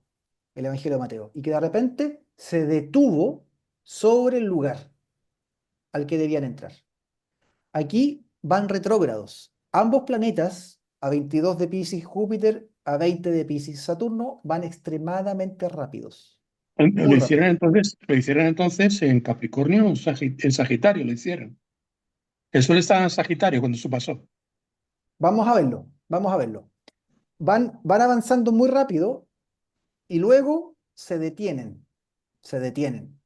el Evangelio de Mateo, y que de repente se detuvo sobre el lugar al que debían entrar. Aquí van retrógrados. Ambos planetas, a 22 de Piscis Júpiter, a 20 de Piscis Saturno, van extremadamente rápidos. Muy rápidos. Lo hicieron entonces en Capricornio o en Sagitario, lo hicieron. El Sol estaba en Sagitario cuando eso pasó. Vamos a verlo, vamos a verlo. Van avanzando muy rápido y luego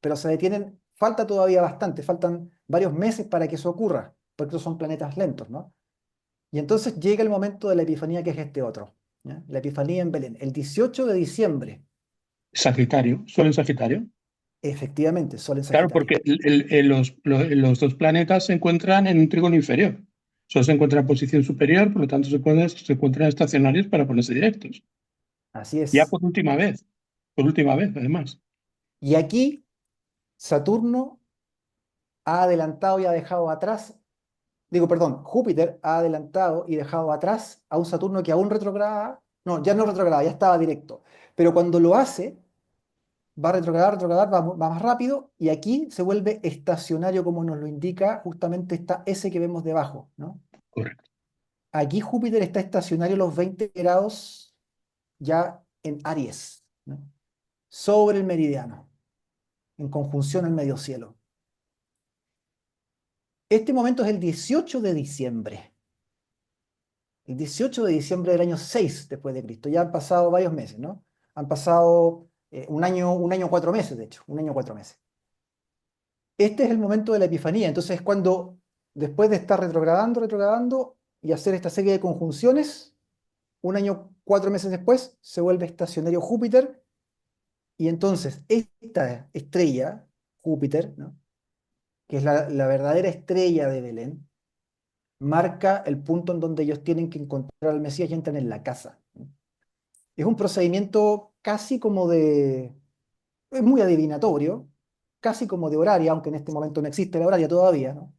pero se detienen, falta todavía bastante, faltan varios meses para que eso ocurra, porque esos son planetas lentos, ¿no? Y entonces llega el momento de la Epifanía, que es este otro, ¿ya? La Epifanía en Belén, el 18 de diciembre, Sagitario, Sol en Sagitario. efectivamente, Sol en Claro, Sagitario. porque los dos planetas se encuentran en un trígono inferior. Sol se encuentra en posición superior, por lo tanto se encuentran estacionarios para ponerse directos. Así Ya es. por última vez, además. Y aquí Saturno ha adelantado y ha dejado atrás, digo, perdón, Júpiter ha adelantado y dejado atrás a un Saturno que aún retrograda, no, ya no retrograda, ya estaba directo, pero cuando lo hace, va a retrogradar, va más rápido, y aquí se vuelve estacionario, como nos lo indica justamente esta S que vemos debajo, ¿no? Correcto. Aquí Júpiter está estacionario los 20 grados ya en Aries, ¿no?, sobre el meridiano, en conjunción al medio cielo. Este momento es el 18 de diciembre. El 18 de diciembre del año 6 después de Cristo. Ya han pasado varios meses, ¿no? Han pasado un año 4 meses, de hecho, un año 4 meses. Este es el momento de la Epifanía. Entonces es cuando, después de estar retrogradando y hacer esta serie de conjunciones, un año 4 meses después, se vuelve estacionario Júpiter, y entonces esta estrella, Júpiter, ¿no?, que es la verdadera estrella de Belén, marca el punto en donde ellos tienen que encontrar al Mesías y entran en la casa. Es un procedimiento casi como es muy adivinatorio, casi como de horaria, aunque en este momento no existe la horaria todavía, ¿no?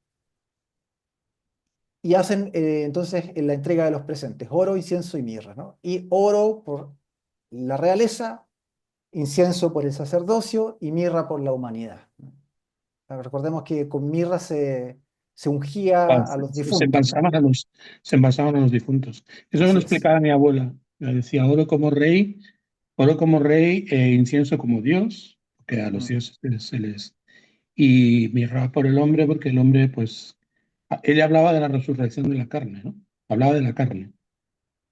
Y hacen entonces la entrega de los presentes, oro, incienso y mirra, ¿no? Y oro por la realeza, incienso por el sacerdocio y mirra por la humanidad, ¿no? Recordemos que con mirra se ungía a los Se difuntos, ¿no? se embalsaban a los difuntos. Eso me lo Así es. explicaba mi abuela. Me decía, oro como rey, incienso como Dios, que a los Mm, dioses se les... Y mirra por el hombre, porque el hombre, pues, ella hablaba de la resurrección de la carne, ¿no? Hablaba de la carne,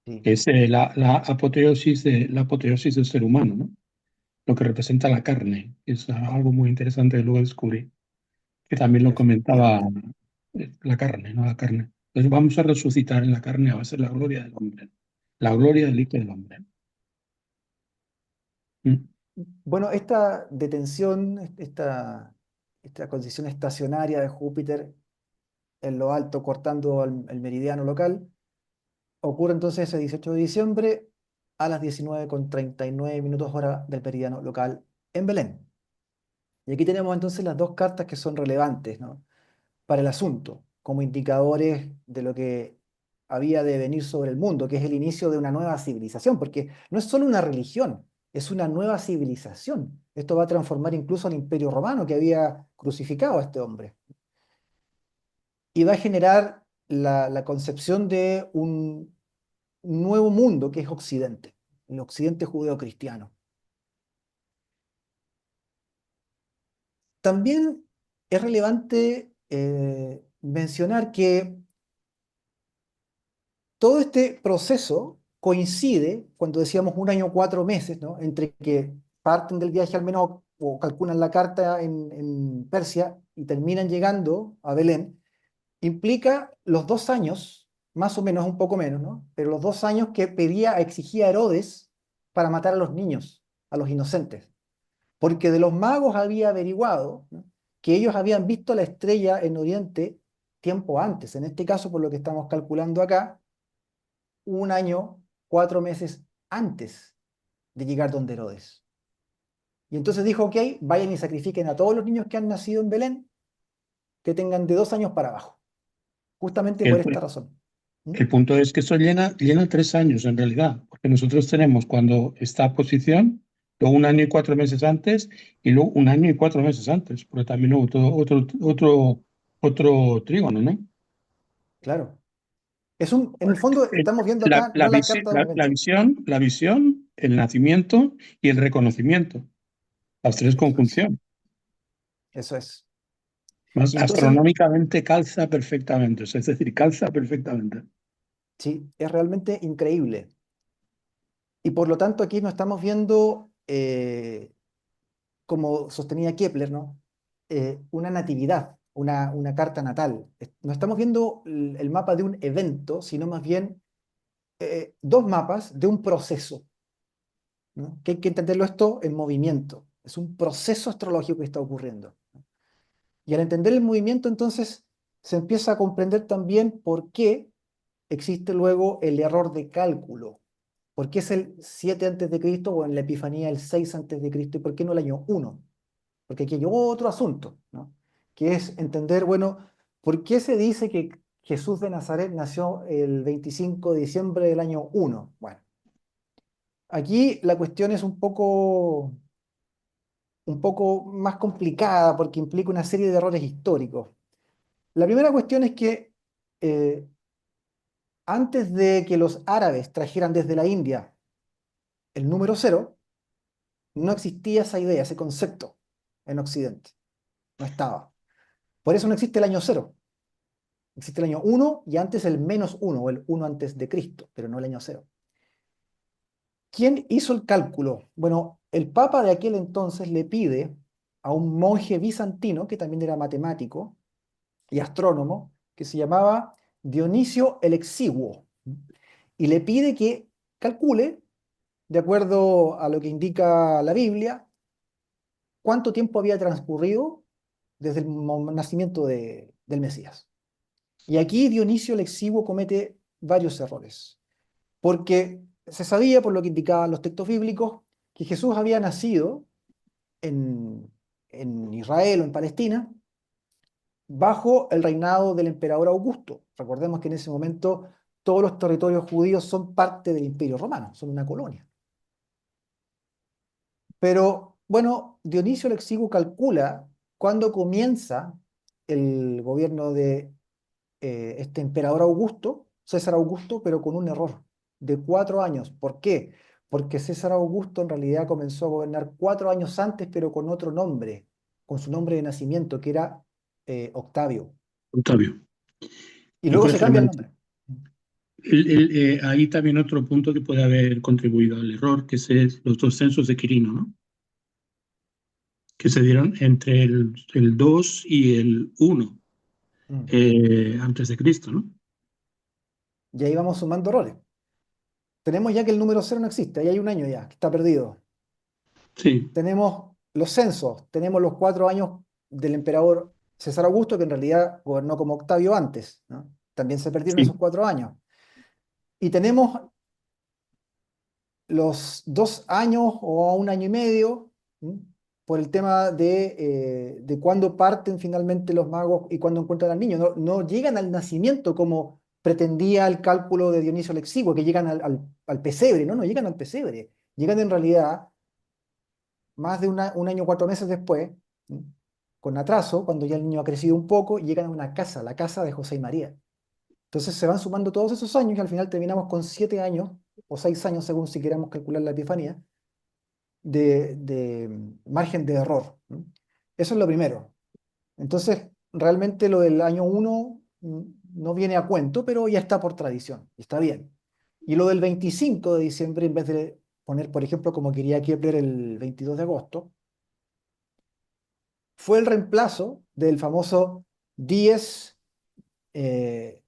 sí, que es la apoteosis del ser humano, ¿no? Lo que representa la carne. Es algo muy interesante que luego descubrí, que también lo comentaba efectivamente. la carne, ¿no? La carne. Entonces vamos a resucitar en la carne, va a ser la gloria del hombre, la gloria del Hijo del Hombre. Mm. Bueno, esta detención, esta condición estacionaria de Júpiter en lo alto, cortando el meridiano local, ocurre entonces ese 18 de diciembre a las 19:39 hora del meridiano local en Belén. Y aquí tenemos entonces las dos cartas que son relevantes, ¿no?, para el asunto, como indicadores de lo que había de venir sobre el mundo, que es el inicio de una nueva civilización, porque no es solo una religión, es una nueva civilización. Esto va a transformar incluso al Imperio Romano, que había crucificado a este hombre, y va a generar la concepción de un nuevo mundo que es Occidente, el Occidente judeocristiano. También es relevante mencionar que todo este proceso coincide, cuando decíamos un año, 4 meses, ¿no?, entre que parten del viaje al menos o calculan la carta en Persia y terminan llegando a Belén, implica los 2 años, más o menos, un poco menos, ¿no?, pero los 2 años que exigía Herodes para matar a los niños, a los inocentes. Porque de los magos había averiguado, ¿no?, que ellos habían visto la estrella en Oriente tiempo antes. En este caso, por lo que estamos calculando acá, un año, 4 meses antes de llegar donde Herodes. Y entonces dijo, ok, vayan y sacrifiquen a todos los niños que han nacido en Belén, que tengan de 2 años para abajo, justamente por El, esta razón. ¿Mm? el punto es que eso llena 3 años en realidad, porque nosotros tenemos cuando está a posición, luego un año y 4 meses antes, y luego un año y 4 meses antes, porque también hubo otro trígono, ¿no? Claro. En el fondo estamos viendo La, acá la, no la visi- carta de la- la momento. visión, la visión, el nacimiento y el reconocimiento, las tres Eso es. conjunción. Eso es. Más Y entonces, astronómicamente calza perfectamente, o sea, es decir, calza perfectamente. sí, es realmente increíble. Y por lo tanto aquí no estamos viendo, como sostenía Kepler, ¿no?, una natividad, una carta natal. No estamos viendo el mapa de un evento, sino más bien dos mapas de un proceso, ¿no?, que hay que entenderlo esto en movimiento. Es un proceso astrológico que está ocurriendo. Y al entender el movimiento, entonces, se empieza a comprender también por qué existe luego el error de cálculo. ¿Por qué es el 7 antes de Cristo o en la Epifanía el 6 antes de Cristo y por qué no el año 1? Porque aquí hay otro asunto, ¿no?, que es entender, bueno, ¿por qué se dice que Jesús de Nazaret nació el 25 de diciembre del año 1? Bueno, aquí la cuestión es un poco más complicada porque implica una serie de errores históricos. La primera cuestión es que eh, antes de que los árabes trajeran desde la India el número cero, no existía esa idea, ese concepto en Occidente. No estaba. Por eso no existe el año cero. Existe el año uno y antes el -1 o el uno antes de Cristo, pero no el año cero. ¿Quién hizo el cálculo? Bueno, el Papa de aquel entonces le pide a un monje bizantino, que también era matemático y astrónomo, que se llamaba Dionisio el Exiguo, y le pide que calcule, de acuerdo a lo que indica la Biblia, cuánto tiempo había transcurrido desde el nacimiento del Mesías. Y aquí Dionisio el Exiguo comete varios errores, porque se sabía, por lo que indicaban los textos bíblicos, que Jesús había nacido en, en Israel o en Palestina bajo el reinado del emperador Augusto. Recordemos que en ese momento todos los territorios judíos son parte del Imperio Romano, son una colonia. Pero bueno, Dionisio el Exiguo calcula cuándo comienza el gobierno de este emperador Augusto, César Augusto, pero con un error de 4 años. ¿Por qué? Porque César Augusto en realidad comenzó a gobernar 4 años antes, pero con otro nombre, con su nombre de nacimiento, que era Octavio. Octavio, Y me luego se parece cambia el tremendo. nombre. Ahí también otro punto que puede haber contribuido al error, que es los dos censos de Quirino, ¿no? Que se dieron entre el 2 y el 1 Mm. antes de Cristo, ¿no? Y ahí vamos sumando errores. Tenemos ya que el número cero no existe, ahí hay un año ya, que está perdido. Sí, Tenemos los censos, tenemos los 4 años del emperador César Augusto, que en realidad gobernó como Octavio antes, ¿no? También se perdieron sí. esos 4 años. Y tenemos los 2 años o un año y medio, ¿m?, por el tema de cuándo parten finalmente los magos y cuándo encuentran al niño. No, no llegan al nacimiento como pretendía el cálculo de Dionisio el Exiguo, que llegan al pesebre, no, no llegan al pesebre. Llegan en realidad más de un año, 4 meses después, ¿m? Con atraso, cuando ya el niño ha crecido un poco, y llegan a una casa, la casa de José y María. Entonces se van sumando todos esos años y al final terminamos con 7 años, o 6 años, según si queramos calcular la Epifanía, de margen de error. ¿No? Eso es lo primero. Entonces, realmente lo del año uno no viene a cuento, pero ya está por tradición, y está bien. Y lo del 25 de diciembre, en vez de poner, por ejemplo, como quería Kepler el 22 de agosto, fue el reemplazo del famoso dies, eh,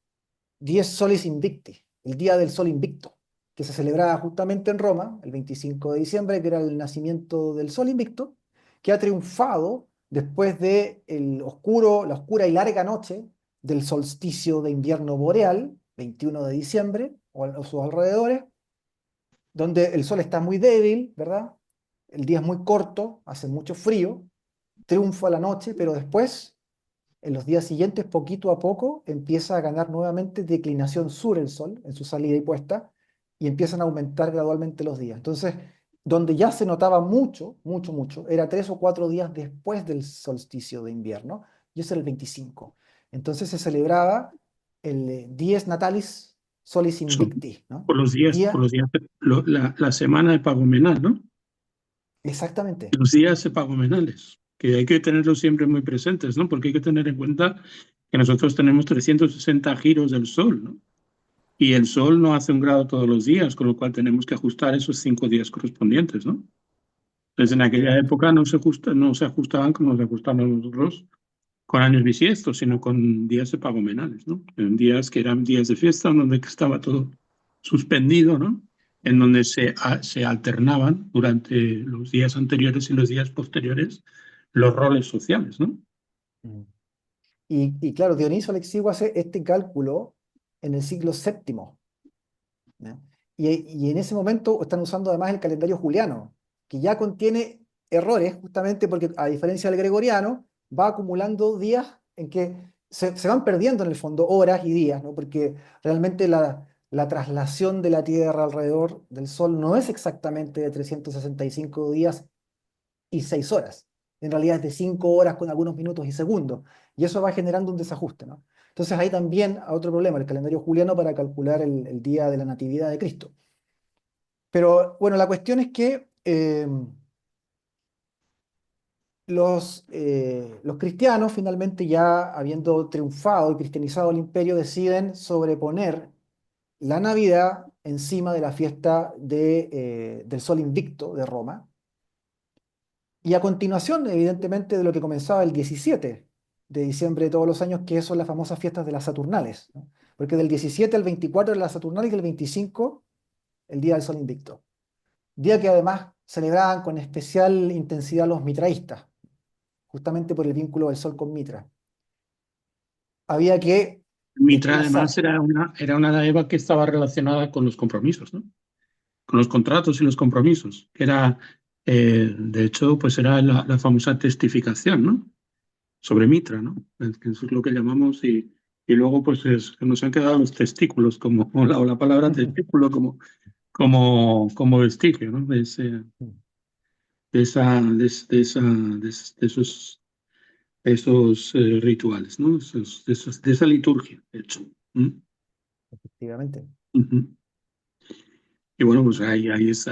dies Solis Invicti, el Día del Sol Invicto, que se celebraba justamente en Roma, el 25 de diciembre, que era el nacimiento del Sol Invicto, que ha triunfado después de la oscura y larga noche del solsticio de invierno boreal, 21 de diciembre, o a sus alrededores, donde el sol está muy débil, ¿verdad? El día es muy corto, hace mucho frío, triunfa la noche, pero después en los días siguientes, poquito a poco, empieza a ganar nuevamente declinación sur el Sol en su salida y puesta, y empiezan a aumentar gradualmente los días. Entonces, donde ya se notaba mucho, mucho, mucho, era 3 o 4 días después del solsticio de invierno, y ese era el 25. Entonces se celebraba el Dies Natalis Solis Son Invicti, ¿no? por los El días, por día, los días, la semana de Pagomenal, ¿no? exactamente. Los días epagomenales, que hay que tenerlos siempre muy presentes, ¿no? Porque hay que tener en cuenta que nosotros tenemos 360 giros del Sol, ¿no? Y el Sol no hace un grado todos los días, con lo cual tenemos que ajustar esos 5 días correspondientes, ¿no? Entonces, en aquella Efectivamente. época no se ajustaban como nos ajustamos nosotros con años bisiestos, sino con días epagomenales, ¿no? En días que eran días de fiesta, donde estaba todo suspendido, ¿no? En donde se alternaban durante los días anteriores y los días posteriores los roles sociales, ¿no? Mm. Y claro, Dionisio Exiguo hace este cálculo en el siglo séptimo. ¿Ya? Y en ese momento están usando además el calendario juliano, que ya contiene errores, justamente porque a diferencia del gregoriano, va acumulando días en que se van perdiendo en el fondo horas y días, ¿no? Porque realmente la traslación de la Tierra alrededor del Sol no es exactamente de 365 días y 6 horas. En realidad es de 5 horas con algunos minutos y segundos. Y eso va generando un desajuste, ¿no? Entonces hay también otro problema, el calendario juliano para calcular el día de la Natividad de Cristo. Pero bueno, la cuestión es que los cristianos finalmente ya habiendo triunfado y cristianizado el imperio deciden sobreponer la Navidad encima de la fiesta del Sol Invicto de Roma. Y a continuación, evidentemente, de lo que comenzaba el 17 de diciembre de todos los años, que son las famosas fiestas de las Saturnales, ¿no? Porque del 17 al 24 era las Saturnales y del 25 el Día del Sol Invicto. Día que además celebraban con especial intensidad los mitraístas, justamente por el vínculo del Sol con Mitra. Había que Mitra además desplazar, era una deva que estaba relacionada con los compromisos, ¿no? Con los contratos y los compromisos, que era, de hecho, pues era la famosa testificación, ¿no? Sobre Mitra, ¿no? Que eso es lo que llamamos y luego pues nos han quedado los testículos como o la palabra testículo como vestigio, ¿no? De esa de esos rituales, ¿no? De esa liturgia, de hecho. ¿Mm? efectivamente. Ujú. Y bueno, pues ahí es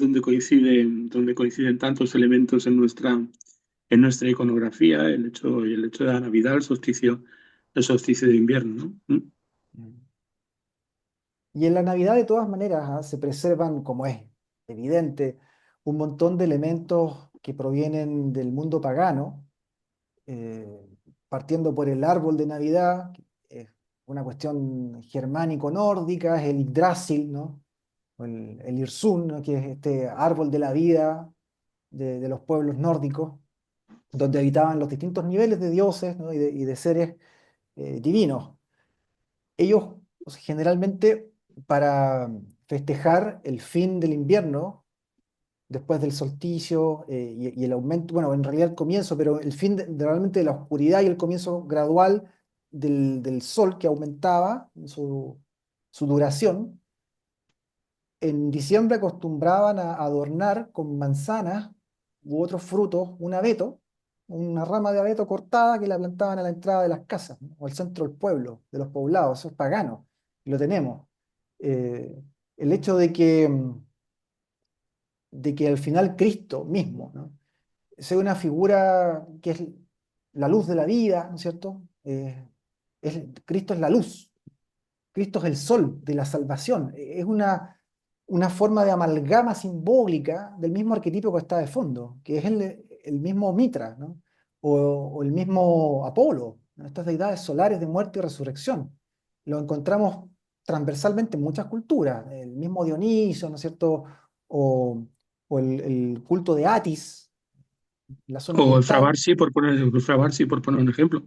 donde coinciden tantos elementos en nuestra iconografía, el hecho de la Navidad, el solsticio de invierno, ¿no? ¿Mm? Y en la Navidad, de todas maneras, se preservan, como es evidente, un montón de elementos que provienen del mundo pagano, eh, partiendo por el árbol de Navidad, que es una cuestión germánico-nórdica, es el Yggdrasil, ¿no? O el Irsund, ¿no? Que es este árbol de la vida de los pueblos nórdicos, donde habitaban los distintos niveles de dioses, ¿no? y de seres divinos. Ellos, o sea, generalmente, para festejar el fin del invierno, después del solsticio y el aumento, bueno, en realidad el comienzo, pero el fin realmente de la oscuridad y el comienzo gradual del sol que aumentaba su duración. En diciembre acostumbraban a adornar con manzanas u otros frutos un abeto, una rama de abeto cortada que la plantaban a la entrada de las casas, ¿no? O al centro del pueblo, de los poblados. Eso es pagano, y lo tenemos. Eh, el hecho de que al final Cristo mismo, ¿no?, sea una figura que es la luz de la vida, ¿no es cierto? Cristo es la luz. Cristo es el sol de la salvación. Es una forma de amalgama simbólica del mismo arquetipo que está de fondo, que es el mismo Mitra, ¿no? O el mismo Apolo, ¿no? Estas deidades solares de muerte y resurrección. Lo encontramos transversalmente en muchas culturas, el mismo Dionisio, ¿no es cierto? O, o el culto de Atis, la zona O el oriental. Fravarsi, por poner un ejemplo.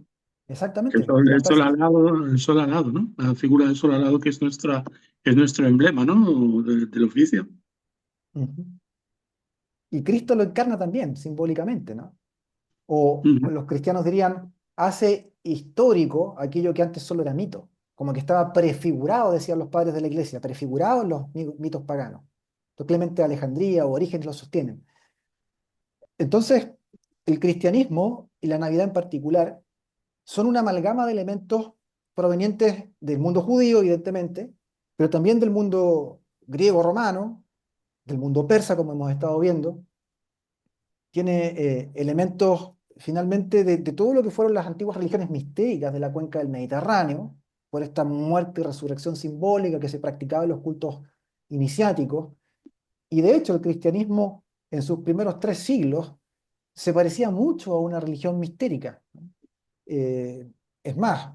Exactamente, de El los sol persas. alado, el sol alado, ¿no? La figura del sol alado que es nuestro emblema, ¿no? Del oficio. Ujú. Y Cristo lo encarna también, simbólicamente, ¿no? O Ujú. los cristianos dirían, hace histórico aquello que antes solo era mito, como que estaba prefigurado, decían los padres de la iglesia, prefigurado en los mitos paganos. Entonces, Clemente de Alejandría o Orígenes lo sostienen. Entonces, el cristianismo y la Navidad en particular son una amalgama de elementos provenientes del mundo judío, evidentemente, pero también del mundo griego-romano, del mundo persa, como hemos estado viendo. Tiene elementos finalmente de todo lo que fueron las antiguas religiones mistéricas de la cuenca del Mediterráneo, por esta muerte y resurrección simbólica que se practicaba en los cultos iniciáticos. Y de hecho el cristianismo en sus primeros 3 siglos se parecía mucho a una religión mistérica, ¿no? Es más,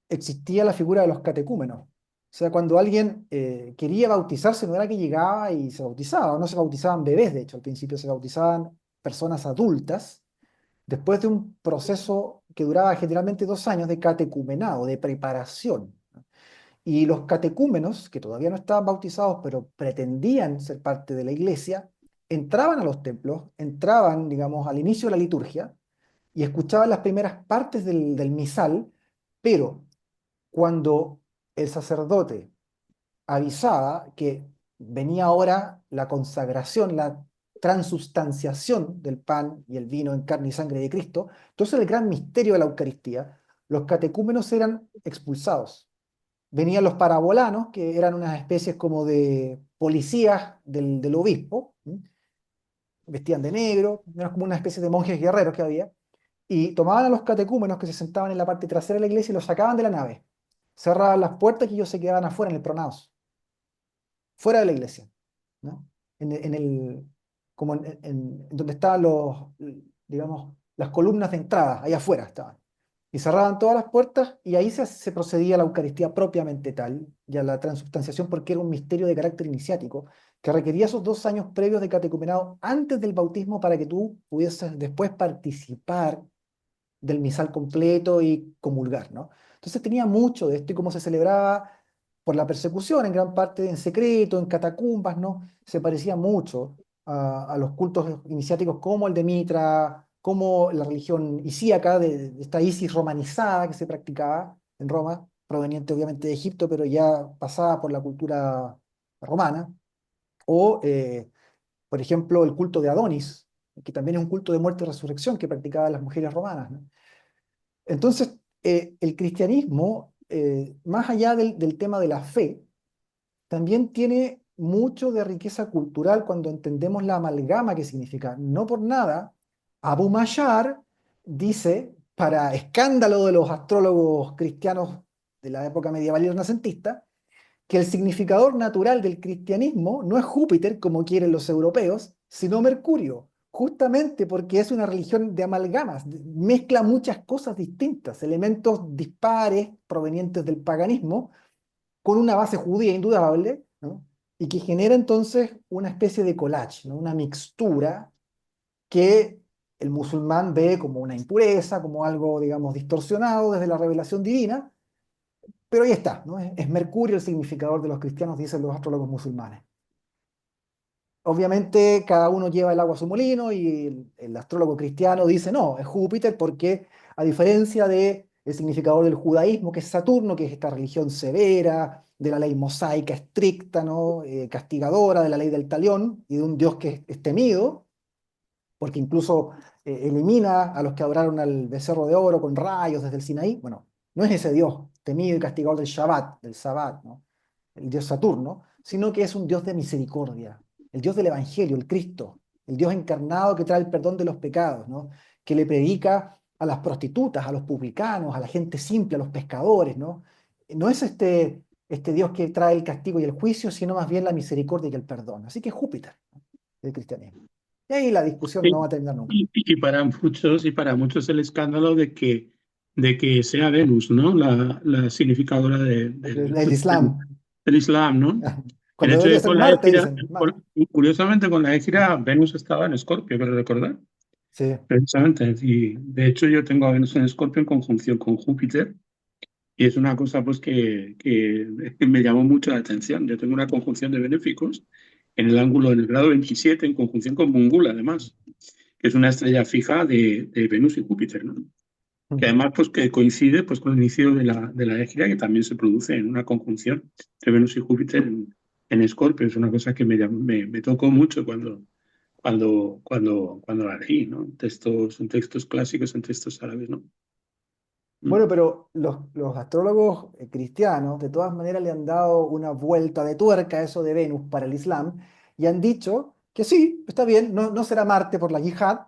existía la figura de los catecúmenos. O sea, cuando alguien quería bautizarse, no era que llegaba y se bautizaba, no se bautizaban bebés, de hecho, al principio se bautizaban personas adultas, después de un proceso que duraba generalmente 2 años de catecumenado, de preparación. Y los catecúmenos, que todavía no estaban bautizados, pero pretendían ser parte de la iglesia, entraban a los templos, entraban, digamos, al inicio de la liturgia y escuchaban las primeras partes del misal, pero cuando el sacerdote avisaba que venía ahora la consagración, la transubstanciación del pan y el vino en carne y sangre de Cristo, entonces el gran misterio de la Eucaristía, los catecúmenos eran expulsados. Venían los parabolanos, que eran unas especies como de policías del obispo, ¿m? Vestían de negro, eran como una especie de monjes guerreros que había, y tomaban a los catecúmenos que se sentaban en la parte trasera de la iglesia y los sacaban de la nave. Cerraban las puertas y ellos se quedaban afuera en el pronaos, fuera de la iglesia, ¿no? En el, como en donde estaban digamos, las columnas de entrada, ahí afuera estaban. Y cerraban todas las puertas y ahí se procedía a la Eucaristía propiamente tal, y a la transubstanciación, porque era un misterio de carácter iniciático, que requería esos 2 años previos de catecumenado antes del bautismo para que tú pudieses después participar del misal completo y comulgar, ¿no? Entonces tenía mucho de esto y como se celebraba por la persecución, en gran parte en secreto, en catacumbas, ¿no? Se parecía mucho a los cultos iniciáticos como el de Mitra, como la religión isíaca, de esta Isis romanizada que se practicaba en Roma, proveniente obviamente de Egipto, pero ya pasada por la cultura romana, o, por ejemplo, el culto de Adonis, que también es un culto de muerte y resurrección que practicaban las mujeres romanas, ¿no? Entonces, el cristianismo, más allá del tema de la fe, también tiene mucho de riqueza cultural cuando entendemos la amalgama que significa. No por nada, Abu Mashar dice, para escándalo de los astrólogos cristianos de la época medieval y renacentista, que el significador natural del cristianismo no es Júpiter, como quieren los europeos, sino Mercurio, justamente porque es una religión de amalgamas, mezcla muchas cosas distintas, elementos dispares provenientes del paganismo, con una base judía indudable, ¿no? Y que genera entonces una especie de collage, ¿no? Una mixtura que el musulmán ve como una impureza, como algo, digamos, distorsionado desde la revelación divina, pero ahí está, ¿no? Es Mercurio el significador de los cristianos, dicen los astrólogos musulmanes. obviamente cada uno lleva el agua a su molino y el astrólogo cristiano dice, no, es Júpiter porque a diferencia de el significador del judaísmo, que es Saturno, que es esta religión severa, de la ley mosaica estricta, ¿no? Castigadora, de la ley del talión y de un Dios que es temido, porque incluso elimina a los que adoraron al becerro de oro con rayos desde el Sinaí. Bueno, no es ese Dios temido y castigador del Shabbat, del Sabbat, ¿no? El Dios Saturno, sino que es un Dios de misericordia, el Dios del Evangelio, el Cristo, el Dios encarnado que trae el perdón de los pecados, ¿no? Que le predica a las prostitutas, a los publicanos, a la gente simple, a los pescadores, ¿no? No es este Dios que trae el castigo y el juicio, sino más bien la misericordia y el perdón. Así que Júpiter, ¿no? El cristianismo. Y ahí la discusión no va a terminar nunca. Y para muchos el escándalo de que sea Venus, ¿no? La significadora El Islam. del Islam, ¿no? El Cuando hecho debería de que ser con la Marte, égira, dicen. Marte. curiosamente con la égira, Venus estaba en Escorpio, quiero recordar, Sí. precisamente. Y de hecho yo tengo a Venus en Escorpio en conjunción con Júpiter, y es una cosa pues que me llamó mucho la atención. Yo tengo una conjunción de benéficos en el ángulo, en el grado 27, en conjunción con Mungul, además, que es una estrella fija de Venus y Júpiter, ¿no? Que además pues, que coincide pues, con el inicio de la égira, que también se produce en una conjunción de Venus y Júpiter en Escorpio. Es una cosa que me tocó mucho cuando la leí, ¿no? En textos clásicos, en textos árabes, ¿no? Mm. Bueno, pero los astrólogos cristianos de todas maneras le han dado una vuelta de tuerca a eso de Venus para el Islam y han dicho que sí, está bien, no, no será Marte por la yihad,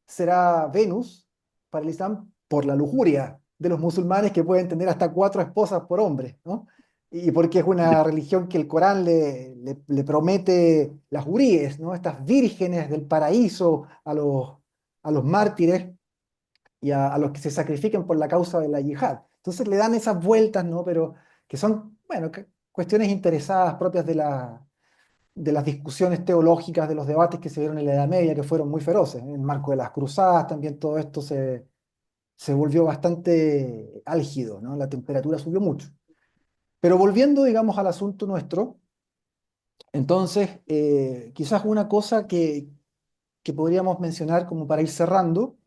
será Venus para el Islam por la lujuria de los musulmanes que pueden tener hasta 4 esposas por hombre, ¿no? Y porque es una religión que el Corán le promete las huríes, ¿no? Estas vírgenes del paraíso a los mártires y a los que se sacrifiquen por la causa de la yihad. Entonces le dan esas vueltas, ¿no? Pero que son, bueno, cuestiones interesadas propias de las discusiones teológicas, de los debates que se dieron en la Edad Media, que fueron muy feroces. En el marco de las cruzadas también todo esto se volvió bastante álgido, ¿no? La temperatura subió mucho. Pero volviendo, digamos, al asunto nuestro, entonces, quizás una cosa que podríamos mencionar como para ir cerrando,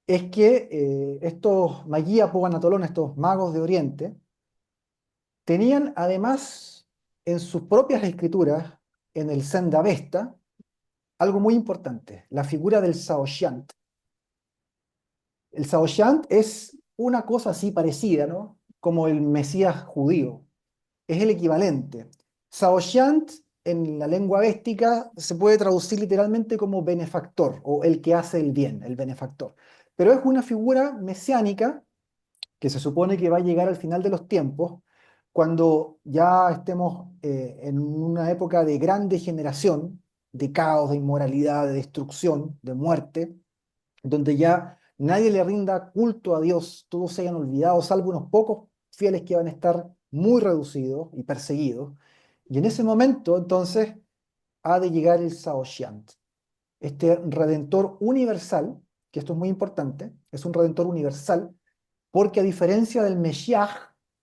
es que estos Magía Poganatolón, estos magos de Oriente, tenían además en sus propias escrituras, en el Zend-Avesta, algo muy importante, la figura del Saoshyant. El Saoshyant es una cosa así parecida, ¿no? Como el Mesías judío. Es el equivalente. Saoshyant en la lengua véstica se puede traducir literalmente como benefactor o el que hace el bien, el benefactor. Pero es una figura mesiánica que se supone que va a llegar al final de los tiempos, cuando ya estemos en una época de gran degeneración, de caos, de inmoralidad, de destrucción, de muerte, donde ya nadie le rinda culto a Dios, todos se hayan olvidado, salvo unos pocos fieles que van a estar muy reducidos y perseguidos. Y en ese momento, entonces, ha de llegar el Saoshyant, este redentor universal, que esto es muy importante, es un redentor universal porque a diferencia del Mesías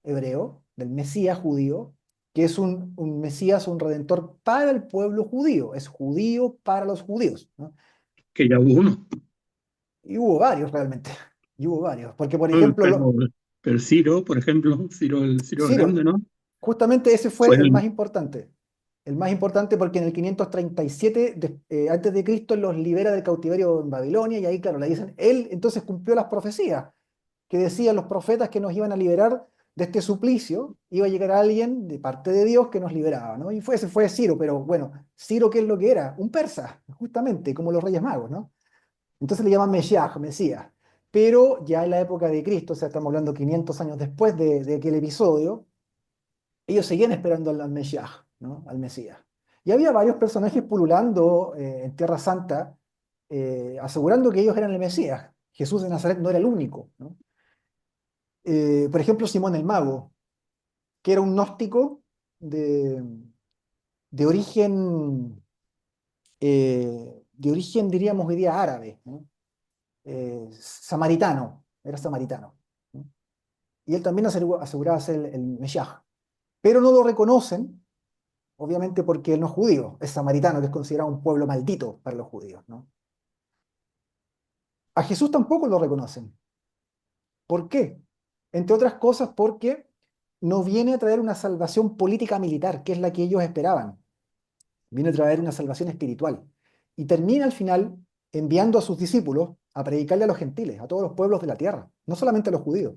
hebreo, del Mesías judío, que es un Mesías, un redentor para el pueblo judío, es judío para los judíos, ¿no? Que ya hubo uno. Y hubo varios realmente, y hubo varios, porque por Pero, ejemplo, pero Ciro, por ejemplo, Ciro el Grande, Ciro, ¿no? justamente ese Fue fue el más importante porque en el 537 antes de Cristo los libera del cautiverio en Babilonia y ahí, claro, le dicen, él entonces cumplió las profecías que decían los profetas que nos iban a liberar de este suplicio, iba a llegar alguien de parte de Dios que nos liberaba, ¿no? Y ese fue Ciro, pero bueno, Ciro, ¿qué es lo que era? Un persa, justamente, como los Reyes Magos, ¿no? Entonces le llaman Mesías, Mesías. Pero ya en la época de Cristo, o sea, estamos hablando 500 años después de aquel episodio, ellos seguían esperando al Mesías, ¿no? Al Mesías. Y había varios personajes pululando en Tierra Santa, asegurando que ellos eran el Mesías. Jesús de Nazaret no era el único, ¿no? Por ejemplo, Simón el Mago, que era un gnóstico de, de origen, diríamos hoy día, árabe, ¿no? Samaritano, era samaritano, ¿no? Y él también aseguraba ser el Mesías, pero no lo reconocen, obviamente porque él no es judío, es samaritano, que es considerado un pueblo maldito para los judíos, ¿no? A Jesús tampoco lo reconocen. ¿Por qué? Entre otras cosas porque no viene a traer una salvación política militar, que es la que ellos esperaban. Viene a traer una salvación espiritual. Y termina al final enviando a sus discípulos a predicarle a los gentiles, a todos los pueblos de la tierra, no solamente a los judíos.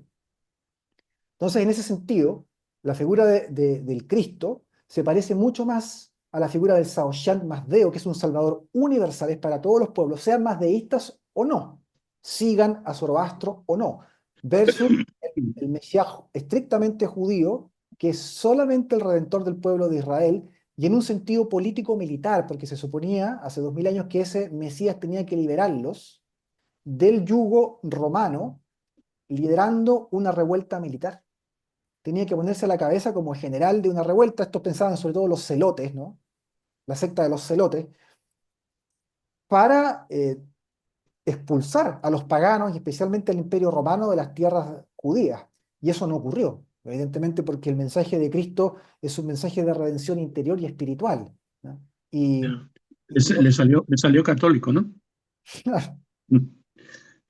Entonces, en ese sentido, la figura del Cristo se parece mucho más a la figura del Saoshyant Masdeo, que es un salvador universal, es para todos los pueblos, sean masdeístas o no, sigan a Zoroastro o no, versus el Mesías estrictamente judío, que es solamente el redentor del pueblo de Israel, y en un sentido político-militar, porque se suponía hace 2000 años que ese Mesías tenía que liberarlos del yugo romano, liderando una revuelta militar. Tenía que ponerse a la cabeza como general de una revuelta. Estos pensaban sobre todo los celotes, ¿no? La secta de los celotes, para expulsar a los paganos y especialmente al imperio romano de las tierras judías. Y eso no ocurrió, evidentemente porque el mensaje de Cristo es un mensaje de redención interior y espiritual, ¿no? Y, Ya. y Le salió católico, ¿no?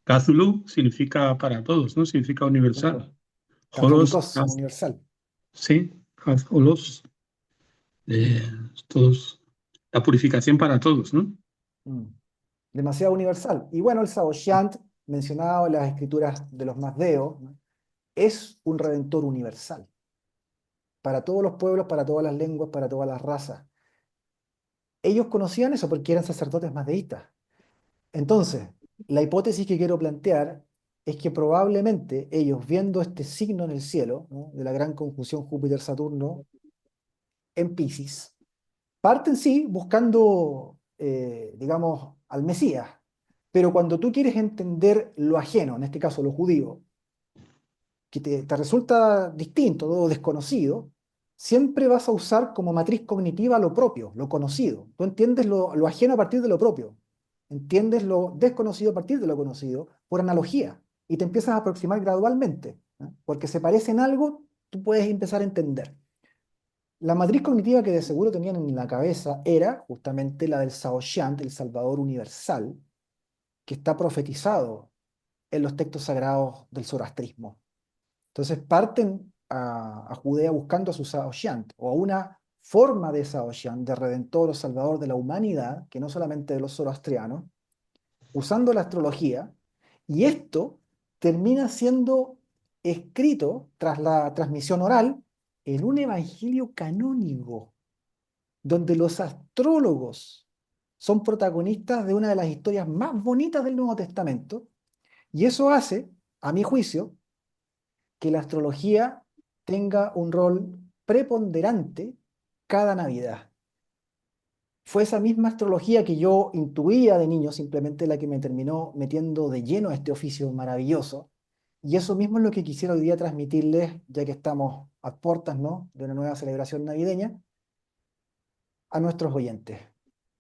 Cthulhu significa para todos, ¿no? Significa universal. claro, Holos, católicos universal. sí, Holos, eh, todos, la purificación para todos, ¿no? Mm. Demasiado universal. Y bueno, el Saoshyant, mencionado en las escrituras de los Mazdeos, ¿no? Es un redentor universal para todos los pueblos, para todas las lenguas, para todas las razas. Ellos conocían eso porque eran sacerdotes mazdeístas. Entonces, la hipótesis que quiero plantear es que probablemente ellos, viendo este signo en el cielo, ¿no? De la gran conjunción Júpiter-Saturno en Piscis, parten sí buscando, digamos, al Mesías. Pero cuando tú quieres entender lo ajeno, en este caso lo judío, que te resulta distinto o desconocido, siempre vas a usar como matriz cognitiva lo propio, lo conocido. Tú entiendes lo ajeno a partir de lo propio, entiendes lo desconocido a partir de lo conocido, por analogía, y te empiezas a aproximar gradualmente, ¿no? Porque se parece en algo, tú puedes empezar a entender. La matriz cognitiva que de seguro tenían en la cabeza era justamente la del Saoshyant, el Salvador Universal, que está profetizado en los textos sagrados del zoroastrismo. Entonces parten a Judea buscando a su Saoshyant, o a una forma de Saoshyant, de redentor o salvador de la humanidad, que no solamente de los zoroastrianos, usando la astrología, y esto termina siendo escrito tras la transmisión oral en un evangelio canónico, donde los astrólogos son protagonistas de una de las historias más bonitas del Nuevo Testamento, y eso hace, a mi juicio, que la astrología tenga un rol preponderante cada Navidad. Fue esa misma astrología que yo intuía de niño, simplemente la que me terminó metiendo de lleno a este oficio maravilloso. Y eso mismo es lo que quisiera hoy día transmitirles, ya que estamos a puertas, ¿no?, de una nueva celebración navideña, a nuestros oyentes.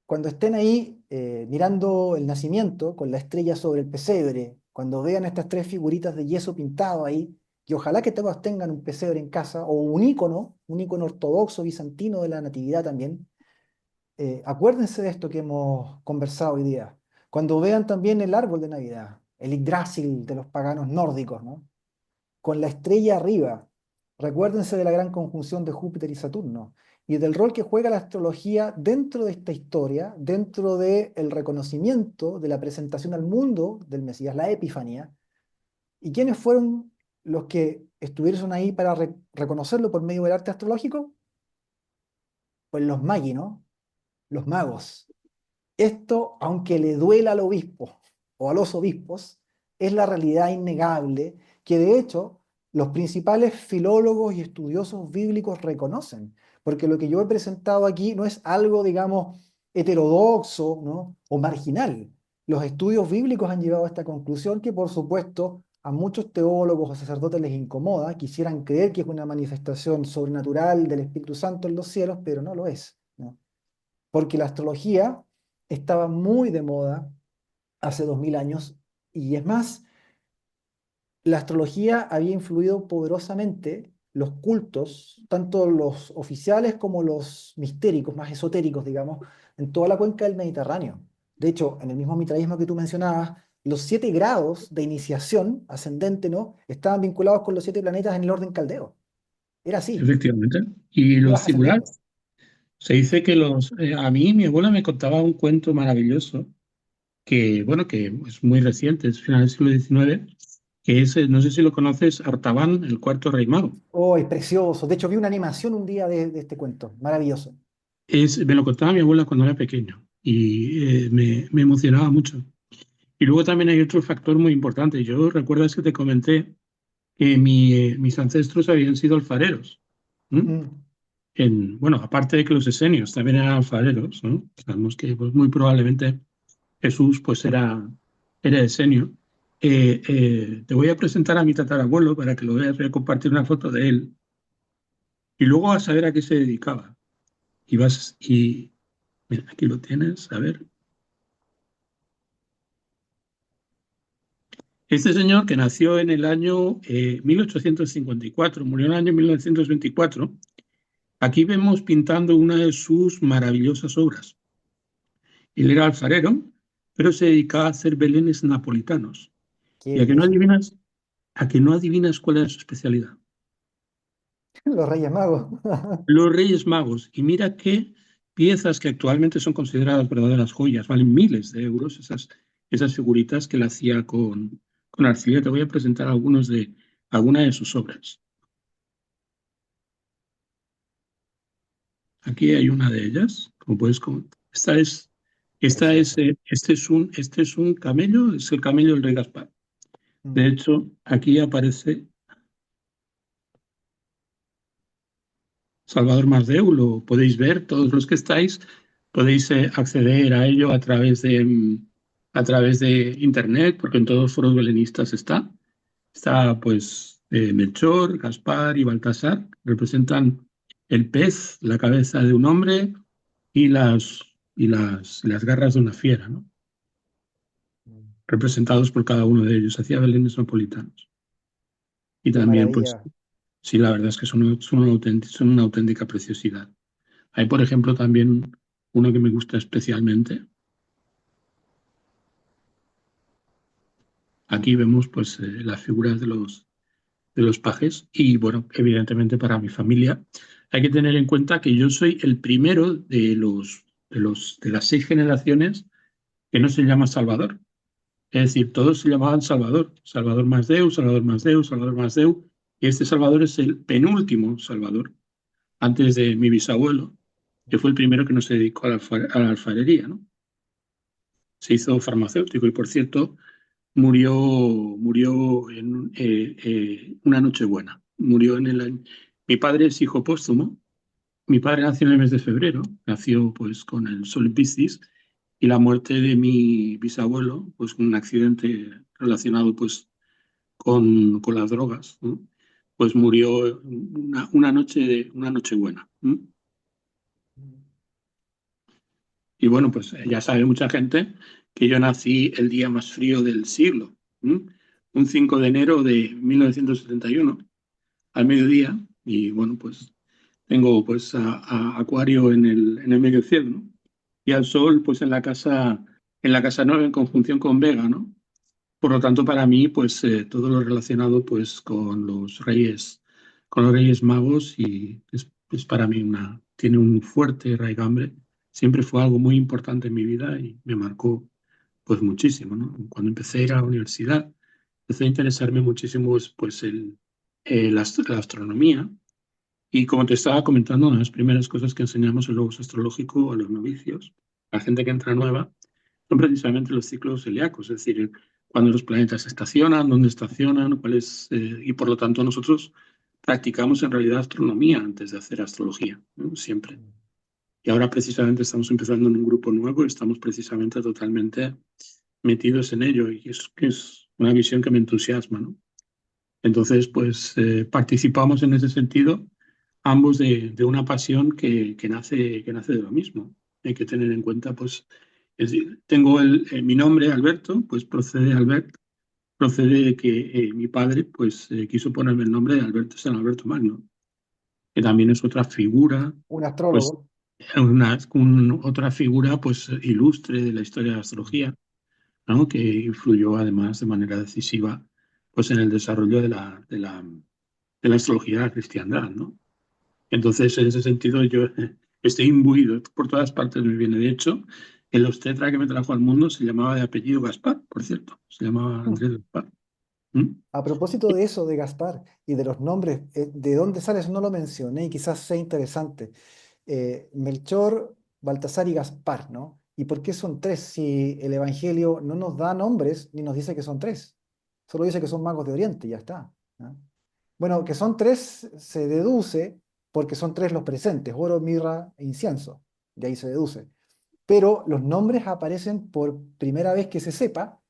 Cuando estén ahí mirando el nacimiento con la estrella sobre el pesebre, cuando vean estas tres figuritas de yeso pintado ahí, y ojalá que todos tengan un pesebre en casa o un ícono ortodoxo bizantino de la natividad también, acuérdense de esto que hemos conversado hoy día. Cuando vean también el árbol de Navidad, el Yggdrasil de los paganos nórdicos, ¿no?, con la estrella arriba. Recuérdense de la gran conjunción de Júpiter y Saturno y del rol que juega la astrología dentro de esta historia, dentro del reconocimiento de la presentación al mundo del Mesías, la Epifanía, y quiénes fueron los que estuvieron ahí para reconocerlo por medio del arte astrológico. Pues los magi, ¿no? Los magos. Esto, aunque le duela al obispo o a los obispos, es la realidad innegable que de hecho los principales filólogos y estudiosos bíblicos reconocen, porque lo que yo he presentado aquí no es algo, digamos, heterodoxo, ¿no?, o marginal. Los estudios bíblicos han llegado a esta conclusión que, por supuesto, a muchos teólogos o sacerdotes les incomoda, quisieran creer que es una manifestación sobrenatural del Espíritu Santo en los cielos, pero no lo es, ¿no? Porque la astrología estaba muy de moda hace 2000 años, y es más, la astrología había influido poderosamente los cultos, tanto los oficiales como los mistéricos, más esotéricos, digamos, en toda la cuenca del Mediterráneo. De hecho, en el mismo mitraísmo que tú mencionabas, los 7 grados de iniciación ascendente, ¿no? Estaban vinculados con los 7 planetas en el orden caldeo. Era así, efectivamente. Y los ibas cibulares, ascendiendo. se dice que a mí mi abuela me contaba un cuento maravilloso que, bueno, que es muy reciente, es final del siglo XIX, que es, no sé si lo conoces, Artaban, el cuarto rey mago. Oh, es precioso. De hecho, vi una animación un día de este cuento. Maravilloso. Me lo contaba mi abuela cuando era pequeño y me emocionaba mucho. Y luego también hay otro factor muy importante. Yo recuerdas que te comenté que mis ancestros habían sido alfareros. ¿M? Mm. Bueno, aparte de que los esenios también eran alfareros, ¿no? Sabemos que pues, muy probablemente Jesús pues era esenio. Te voy a presentar a mi tatarabuelo para que lo veas. Voy a compartir una foto de él y luego vas a ver a qué se dedicaba. Y mira, aquí lo tienes, a ver. Este señor que nació en el año 1854, murió en el año 1924, aquí vemos pintando una de sus maravillosas obras. Él era alfarero, pero se dedicaba a hacer belenes napolitanos. Qué ¿Y a que no belleza. adivinas? ¿A que no adivinas cuál era su especialidad? Los Reyes Magos. Los Reyes Magos. Y mira qué piezas que actualmente son consideradas verdaderas joyas, valen miles de euros, esas figuritas que él hacía con arcilla. Te voy a presentar algunas de sus obras. Aquí hay una de ellas, como puedes comentar. Precioso. Este es un camello, es el camello del rey Gaspar. De Mm. hecho, aquí aparece Salvador Masdeu, lo podéis ver, todos los que estáis, podéis acceder a ello a través de internet, porque en todos los foros belenistas está. Está pues Melchor, Gaspar y Baltasar, representan el pez, la cabeza de un hombre y las garras de una fiera, ¿no? Mm. Representados por cada uno de ellos. Hacía belenes napolitanos. Y Qué también, pues, maravilla. sí, la verdad es que son una auténtica preciosidad. Hay, por ejemplo, también uno que me gusta especialmente. Aquí vemos pues las figuras de los pajes y bueno, evidentemente para mi familia hay que tener en cuenta que yo soy el primero de las 6 generaciones que no se llama Salvador. Es decir, todos se llamaban Salvador, Salvador Masdeu, Salvador Masdeu, Salvador Masdeu, y este Salvador es el penúltimo Salvador, antes de mi bisabuelo, que fue el primero que no se dedicó a a la alfarería, ¿no? Se hizo farmacéutico y, por cierto, murió en una Nochebuena. Murió en el año. Mi padre es hijo póstumo. Mi padre nació en el mes de febrero, nació pues con el sol en Piscis, y la muerte de mi bisabuelo, pues con un accidente relacionado pues con las drogas, ¿no? Pues murió una Nochebuena. ¿No? Y bueno, pues ya sabe mucha gente que yo nací el día más frío del siglo, ¿m? Un 5 de enero de 1971, al mediodía, y bueno, pues tengo pues a Acuario en el medio cielo, ¿no? Y al Sol pues en la casa 9 en conjunción con Vega, ¿no? Por lo tanto, para mí, pues todo lo relacionado pues con los Reyes Magos y es para mí tiene un fuerte raigambre. Siempre fue algo muy importante en mi vida y me marcó pues muchísimo, ¿no? Cuando empecé a ir a la universidad, empecé a interesarme muchísimo pues la astronomía y como te estaba comentando, una de las primeras cosas que enseñamos en Logos Astrológico a los novicios, a la gente que entra nueva, son precisamente los ciclos celíacos, es decir, cuando los planetas estacionan, dónde estacionan, y por lo tanto nosotros practicamos en realidad astronomía antes de hacer astrología, ¿no? Siempre. Y ahora precisamente estamos empezando en un grupo nuevo y estamos precisamente totalmente metidos en ello y es una visión que me entusiasma, ¿no? Entonces, pues participamos en ese sentido ambos de una pasión que nace de lo mismo. Hay que tener en cuenta, pues, es decir, tengo mi nombre, Alberto, pues procede de Albert, procede de que mi padre pues quiso ponerme el nombre de San Alberto Magno, que también es otra figura, Un pues astrólogo. otra figura pues ilustre de la historia de la astrología, ¿no? Que influyó además de manera decisiva pues en el desarrollo de la astrología de la cristiandad, ¿no? Entonces, en ese sentido, yo estoy imbuido por todas partes, me viene. De hecho, el obstetra que me trajo al mundo se llamaba de apellido Gaspar, por cierto, se llamaba Andrés Gaspar. ¿Mm? A propósito de eso, de Gaspar y de los nombres, ¿de dónde sale? Eso no lo mencioné y quizás sea interesante. Melchor, Baltasar y Gaspar, ¿no? ¿Y por qué son tres si el Evangelio no nos da nombres ni nos dice que son tres? Solo dice que son magos de Oriente y ya está. ¿No? Bueno, que son tres se deduce porque son tres los presentes, oro, mirra e incienso. De ahí se deduce. Pero los nombres aparecen por primera vez que se sepa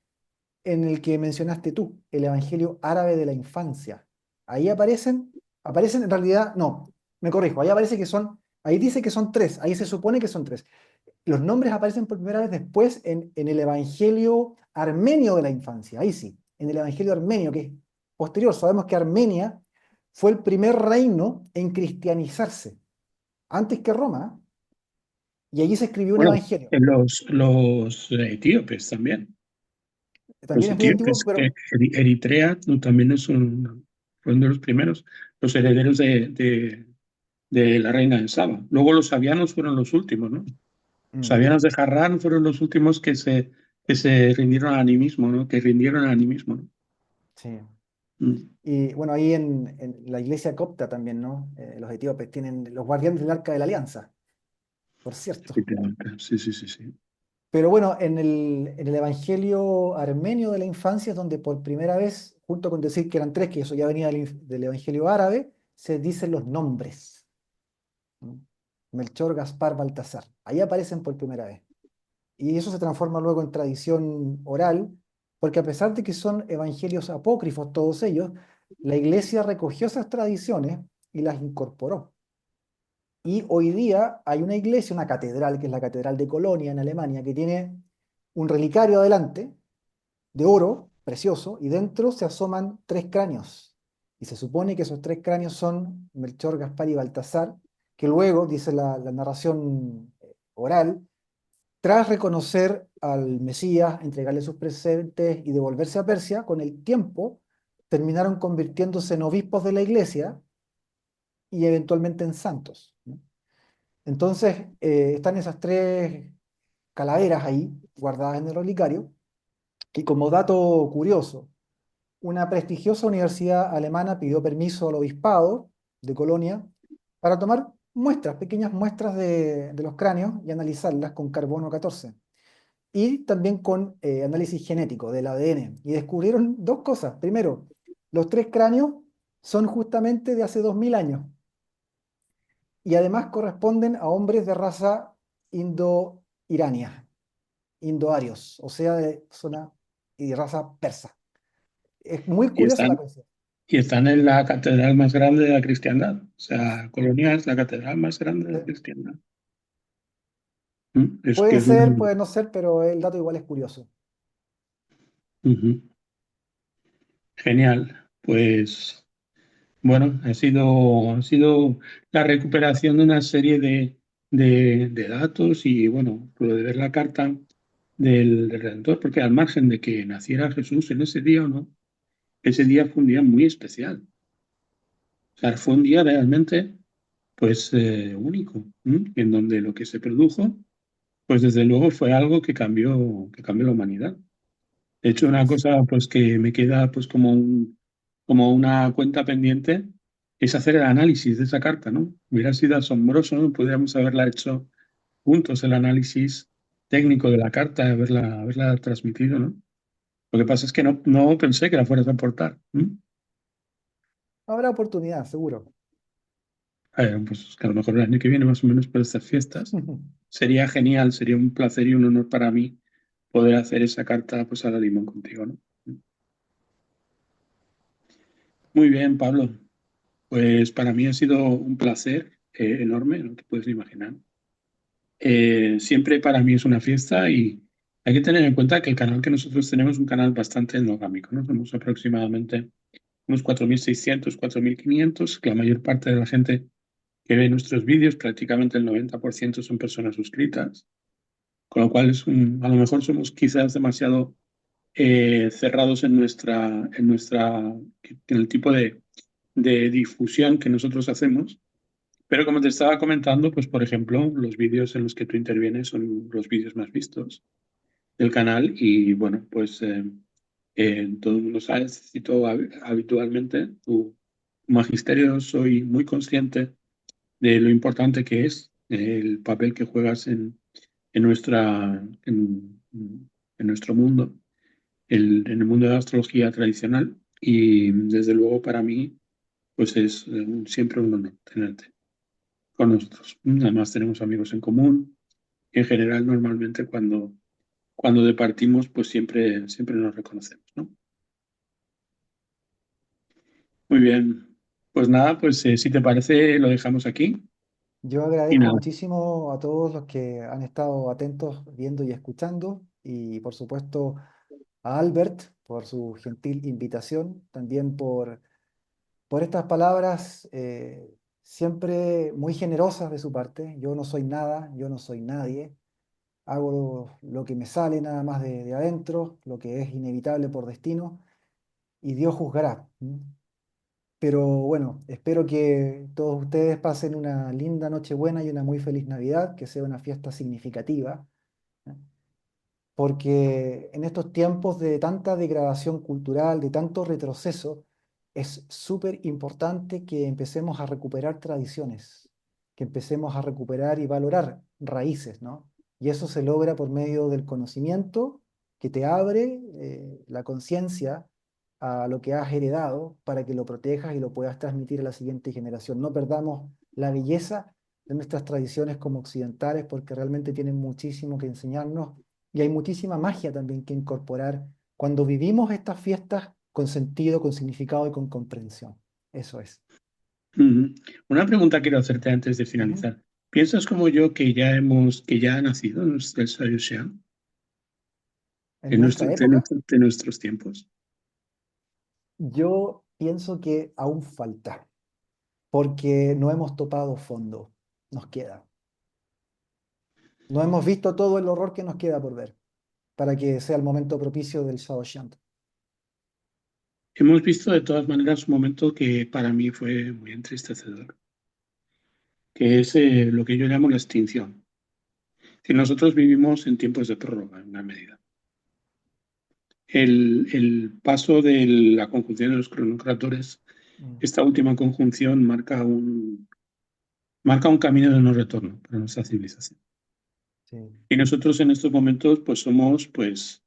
en el que mencionaste tú, el Evangelio árabe de la infancia. Ahí aparecen en realidad, no, me corrijo, ahí aparece que son, ahí dice que son tres, ahí se supone que son tres. Los nombres aparecen por primera vez después en el Evangelio armenio de la infancia, ahí sí, en el Evangelio armenio, que es posterior. Sabemos que Armenia fue el primer reino en cristianizarse, antes que Roma, y allí se escribió un Bueno, Evangelio. los etíopes también. Los También es muy antiguo, etíopes, que pero Eritrea también fueron de los primeros, los herederos de la reina de Saba. Luego los sabianos fueron los últimos, ¿no? Los mm, sabianos de Harrán fueron los últimos que se rindieron al animismo, ¿no? Que rindieron al animismo, ¿no? sí. Mm. Y bueno, ahí en la iglesia copta también, ¿no? Los etíopes tienen los guardianes del Arca de la Alianza, por cierto. Efectivamente. Sí, sí, sí, sí. Pero bueno, en el Evangelio armenio de la infancia es donde por primera vez, junto con decir que eran tres, que eso ya venía del Evangelio árabe, se dicen los nombres. ¿No? Melchor, Gaspar, Baltasar. Ahí aparecen por primera vez. Y eso se transforma luego en tradición oral, porque a pesar de que son evangelios apócrifos todos ellos, la iglesia recogió esas tradiciones y las incorporó. Y hoy día hay una iglesia, una catedral, que es la Catedral de Colonia en Alemania, que tiene un relicario adelante de oro precioso y dentro se asoman tres cráneos. Y se supone que esos tres cráneos son Melchor, Gaspar y Baltasar, que luego, dice la narración oral, tras reconocer al Mesías, entregarle sus presentes y devolverse a Persia, con el tiempo terminaron convirtiéndose en obispos de la iglesia y eventualmente en santos. ¿No? Entonces, están esas tres calaveras ahí, guardadas en el relicario, y como dato curioso, una prestigiosa universidad alemana pidió permiso al obispado de Colonia para tomar muestras, pequeñas muestras de los cráneos y analizarlas con carbono 14 y también con análisis genético del ADN. Y descubrieron dos cosas. Primero, los tres cráneos son justamente de hace 2000 años y además corresponden a hombres de raza indo-irania, indoarios, o sea, de zona y raza persa. Es muy Y curiosa la están, coincidencia. y están en la catedral más grande de la cristiandad. O sea, Colonia es la catedral más grande de la cristiandad. Es que Puede es ser, un... puede no ser, pero el dato igual es curioso. Ujú. Genial. Pues bueno, ha sido la recuperación de una serie de datos y bueno, lo de ver la carta del Redentor, porque al margen de que naciera Jesús en ese día o no, ese día fue un día muy especial. O sea, fue un día realmente pues único, ¿m? En donde lo que se produjo, pues desde luego fue algo que cambió la humanidad. De hecho, una cosa pues que me queda pues como una cuenta pendiente es hacer el análisis de esa carta, ¿no? Hubiera sido asombroso, ¿no? Podríamos haberla hecho juntos el análisis técnico de la carta, haberla transmitido, ¿no? Lo que pasa es que no pensé que la fueras a aportar. Habrá oportunidad, seguro. Pues que a lo mejor el año que viene, más o menos por estas fiestas, sería genial, sería un placer y un honor para mí poder hacer esa carta pues a la limón contigo, ¿no? Muy bien, Pablo. Pues para mí ha sido un placer enorme, no te puedes ni imaginar. Siempre para mí es una fiesta Hay que tener en cuenta que el canal que nosotros tenemos es un canal bastante endogámico, ¿no? Somos aproximadamente unos 4.600, 4.500. La mayor parte de la gente que ve nuestros vídeos, prácticamente el 90% son personas suscritas, con lo cual a lo mejor somos quizás demasiado cerrados en el tipo de difusión que nosotros hacemos. Pero como te estaba comentando, pues por ejemplo, los vídeos en los que tú intervienes son los vídeos más vistos del canal y bueno, pues todo el mundo sabe, cito habitualmente tu magisterio, soy muy consciente de lo importante que es el papel que juegas en en nuestro mundo, en el mundo de la astrología tradicional y desde luego para mí pues es siempre un honor tenerte con nosotros. Además tenemos amigos en común. En general, normalmente cuando departimos, pues siempre nos reconocemos, ¿no? Muy bien. Pues nada, pues si te parece, lo dejamos aquí. Yo Y agradezco nada. muchísimo a todos los que han estado atentos, viendo y escuchando, y por supuesto a Albert por su gentil invitación, también por estas palabras siempre muy generosas de su parte. Yo no soy nada, yo no soy nadie, hago lo que me sale nada más de adentro, lo que es inevitable por destino, y Dios juzgará. ¿M? Pero bueno, espero que todos ustedes pasen una linda Nochebuena y una muy feliz Navidad, que sea una fiesta significativa, ¿eh? Porque en estos tiempos de tanta degradación cultural, de tanto retroceso, es súper importante que empecemos a recuperar tradiciones, que empecemos a recuperar y valorar raíces, ¿no? Y eso se logra por medio del conocimiento que te abre la conciencia a lo que has heredado para que lo protejas y lo puedas transmitir a la siguiente generación. No perdamos la belleza de nuestras tradiciones como occidentales porque realmente tienen muchísimo que enseñarnos y hay muchísima magia también que incorporar cuando vivimos estas fiestas con sentido, con significado y con comprensión. Eso es. Ujú. Una pregunta quiero hacerte antes de Ujú. finalizar. ¿Piensas como yo que ya ha nacido el Sayo Sean En nuestra época, de nuestros tiempos? yo pienso que aún falta, porque no hemos topado fondo, nos queda. No hemos visto todo el horror que nos queda por ver, para que sea el momento propicio del Shaoshan. Hemos visto de todas maneras un momento que para mí fue muy entristecedor, que es lo que yo llamo la extinción. Que nosotros vivimos en tiempos de prórroga, en una medida. El paso de la conjunción de los cronocratores, Mm, esta última conjunción marca un camino de no retorno para nuestra civilización. sí. Y nosotros en estos momentos pues somos pues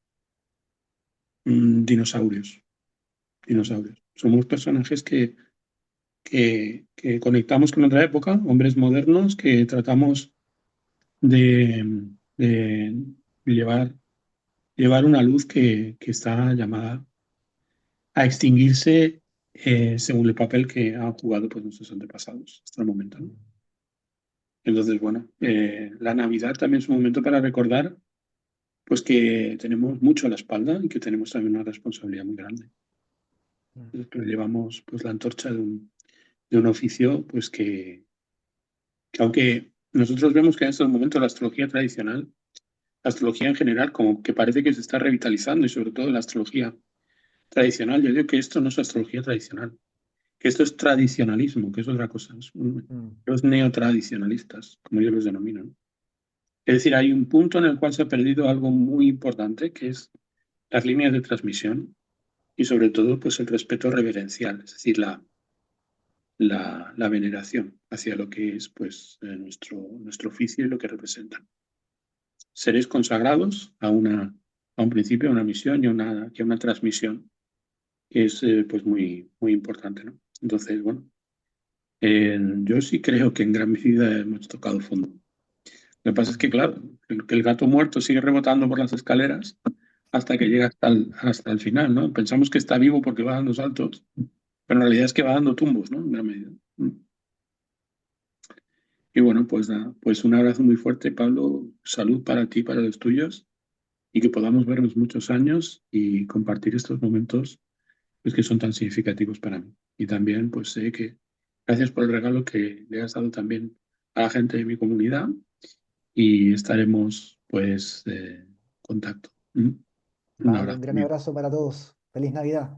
dinosaurios, dinosaurios. Somos personajes que conectamos con otra época, hombres modernos que tratamos de llevar una luz que está llamada a extinguirse según el papel que han jugado pues, nuestros antepasados hasta el momento, ¿no? Mm, Entonces, bueno, la Navidad también es un momento para recordar pues que tenemos mucho a la espalda y que tenemos también una responsabilidad muy grande. mm, Que llevamos pues la antorcha de un oficio pues que aunque nosotros vemos que en estos momentos la astrología tradicional, la astrología en general, como que parece que se está revitalizando y sobre todo la astrología tradicional, yo digo que esto no es astrología tradicional, que esto es tradicionalismo, que es otra cosa. mm, Los neotradicionalistas, como yo los denomino, ¿no? Es decir, hay un punto en el cual se ha perdido algo muy importante, que es las líneas de transmisión y sobre todo pues el respeto reverencial, es decir, la veneración hacia lo que es pues nuestro oficio y lo que representan. Seres consagrados a un principio, a una misión y a una transmisión que es pues muy importante, ¿no? Entonces, bueno, yo sí creo que en gran medida hemos tocado fondo. Lo que pasa es que, mm, claro, que el gato muerto sigue rebotando por las escaleras hasta que llega hasta el final, ¿no? Pensamos que está vivo porque va dando saltos, pero en realidad es que va dando tumbos, ¿no? En gran medida. Y bueno, pues nada, pues un abrazo muy fuerte, Pablo. Salud para ti, para los tuyos. y que podamos vernos muchos años y compartir estos momentos pues, que son tan significativos para mí. Y también pues sé que gracias por el regalo que le has dado también a la gente de mi comunidad y estaremos pues en contacto. Un Vale, un abrazo, gran amigo. abrazo para todos. Feliz Navidad.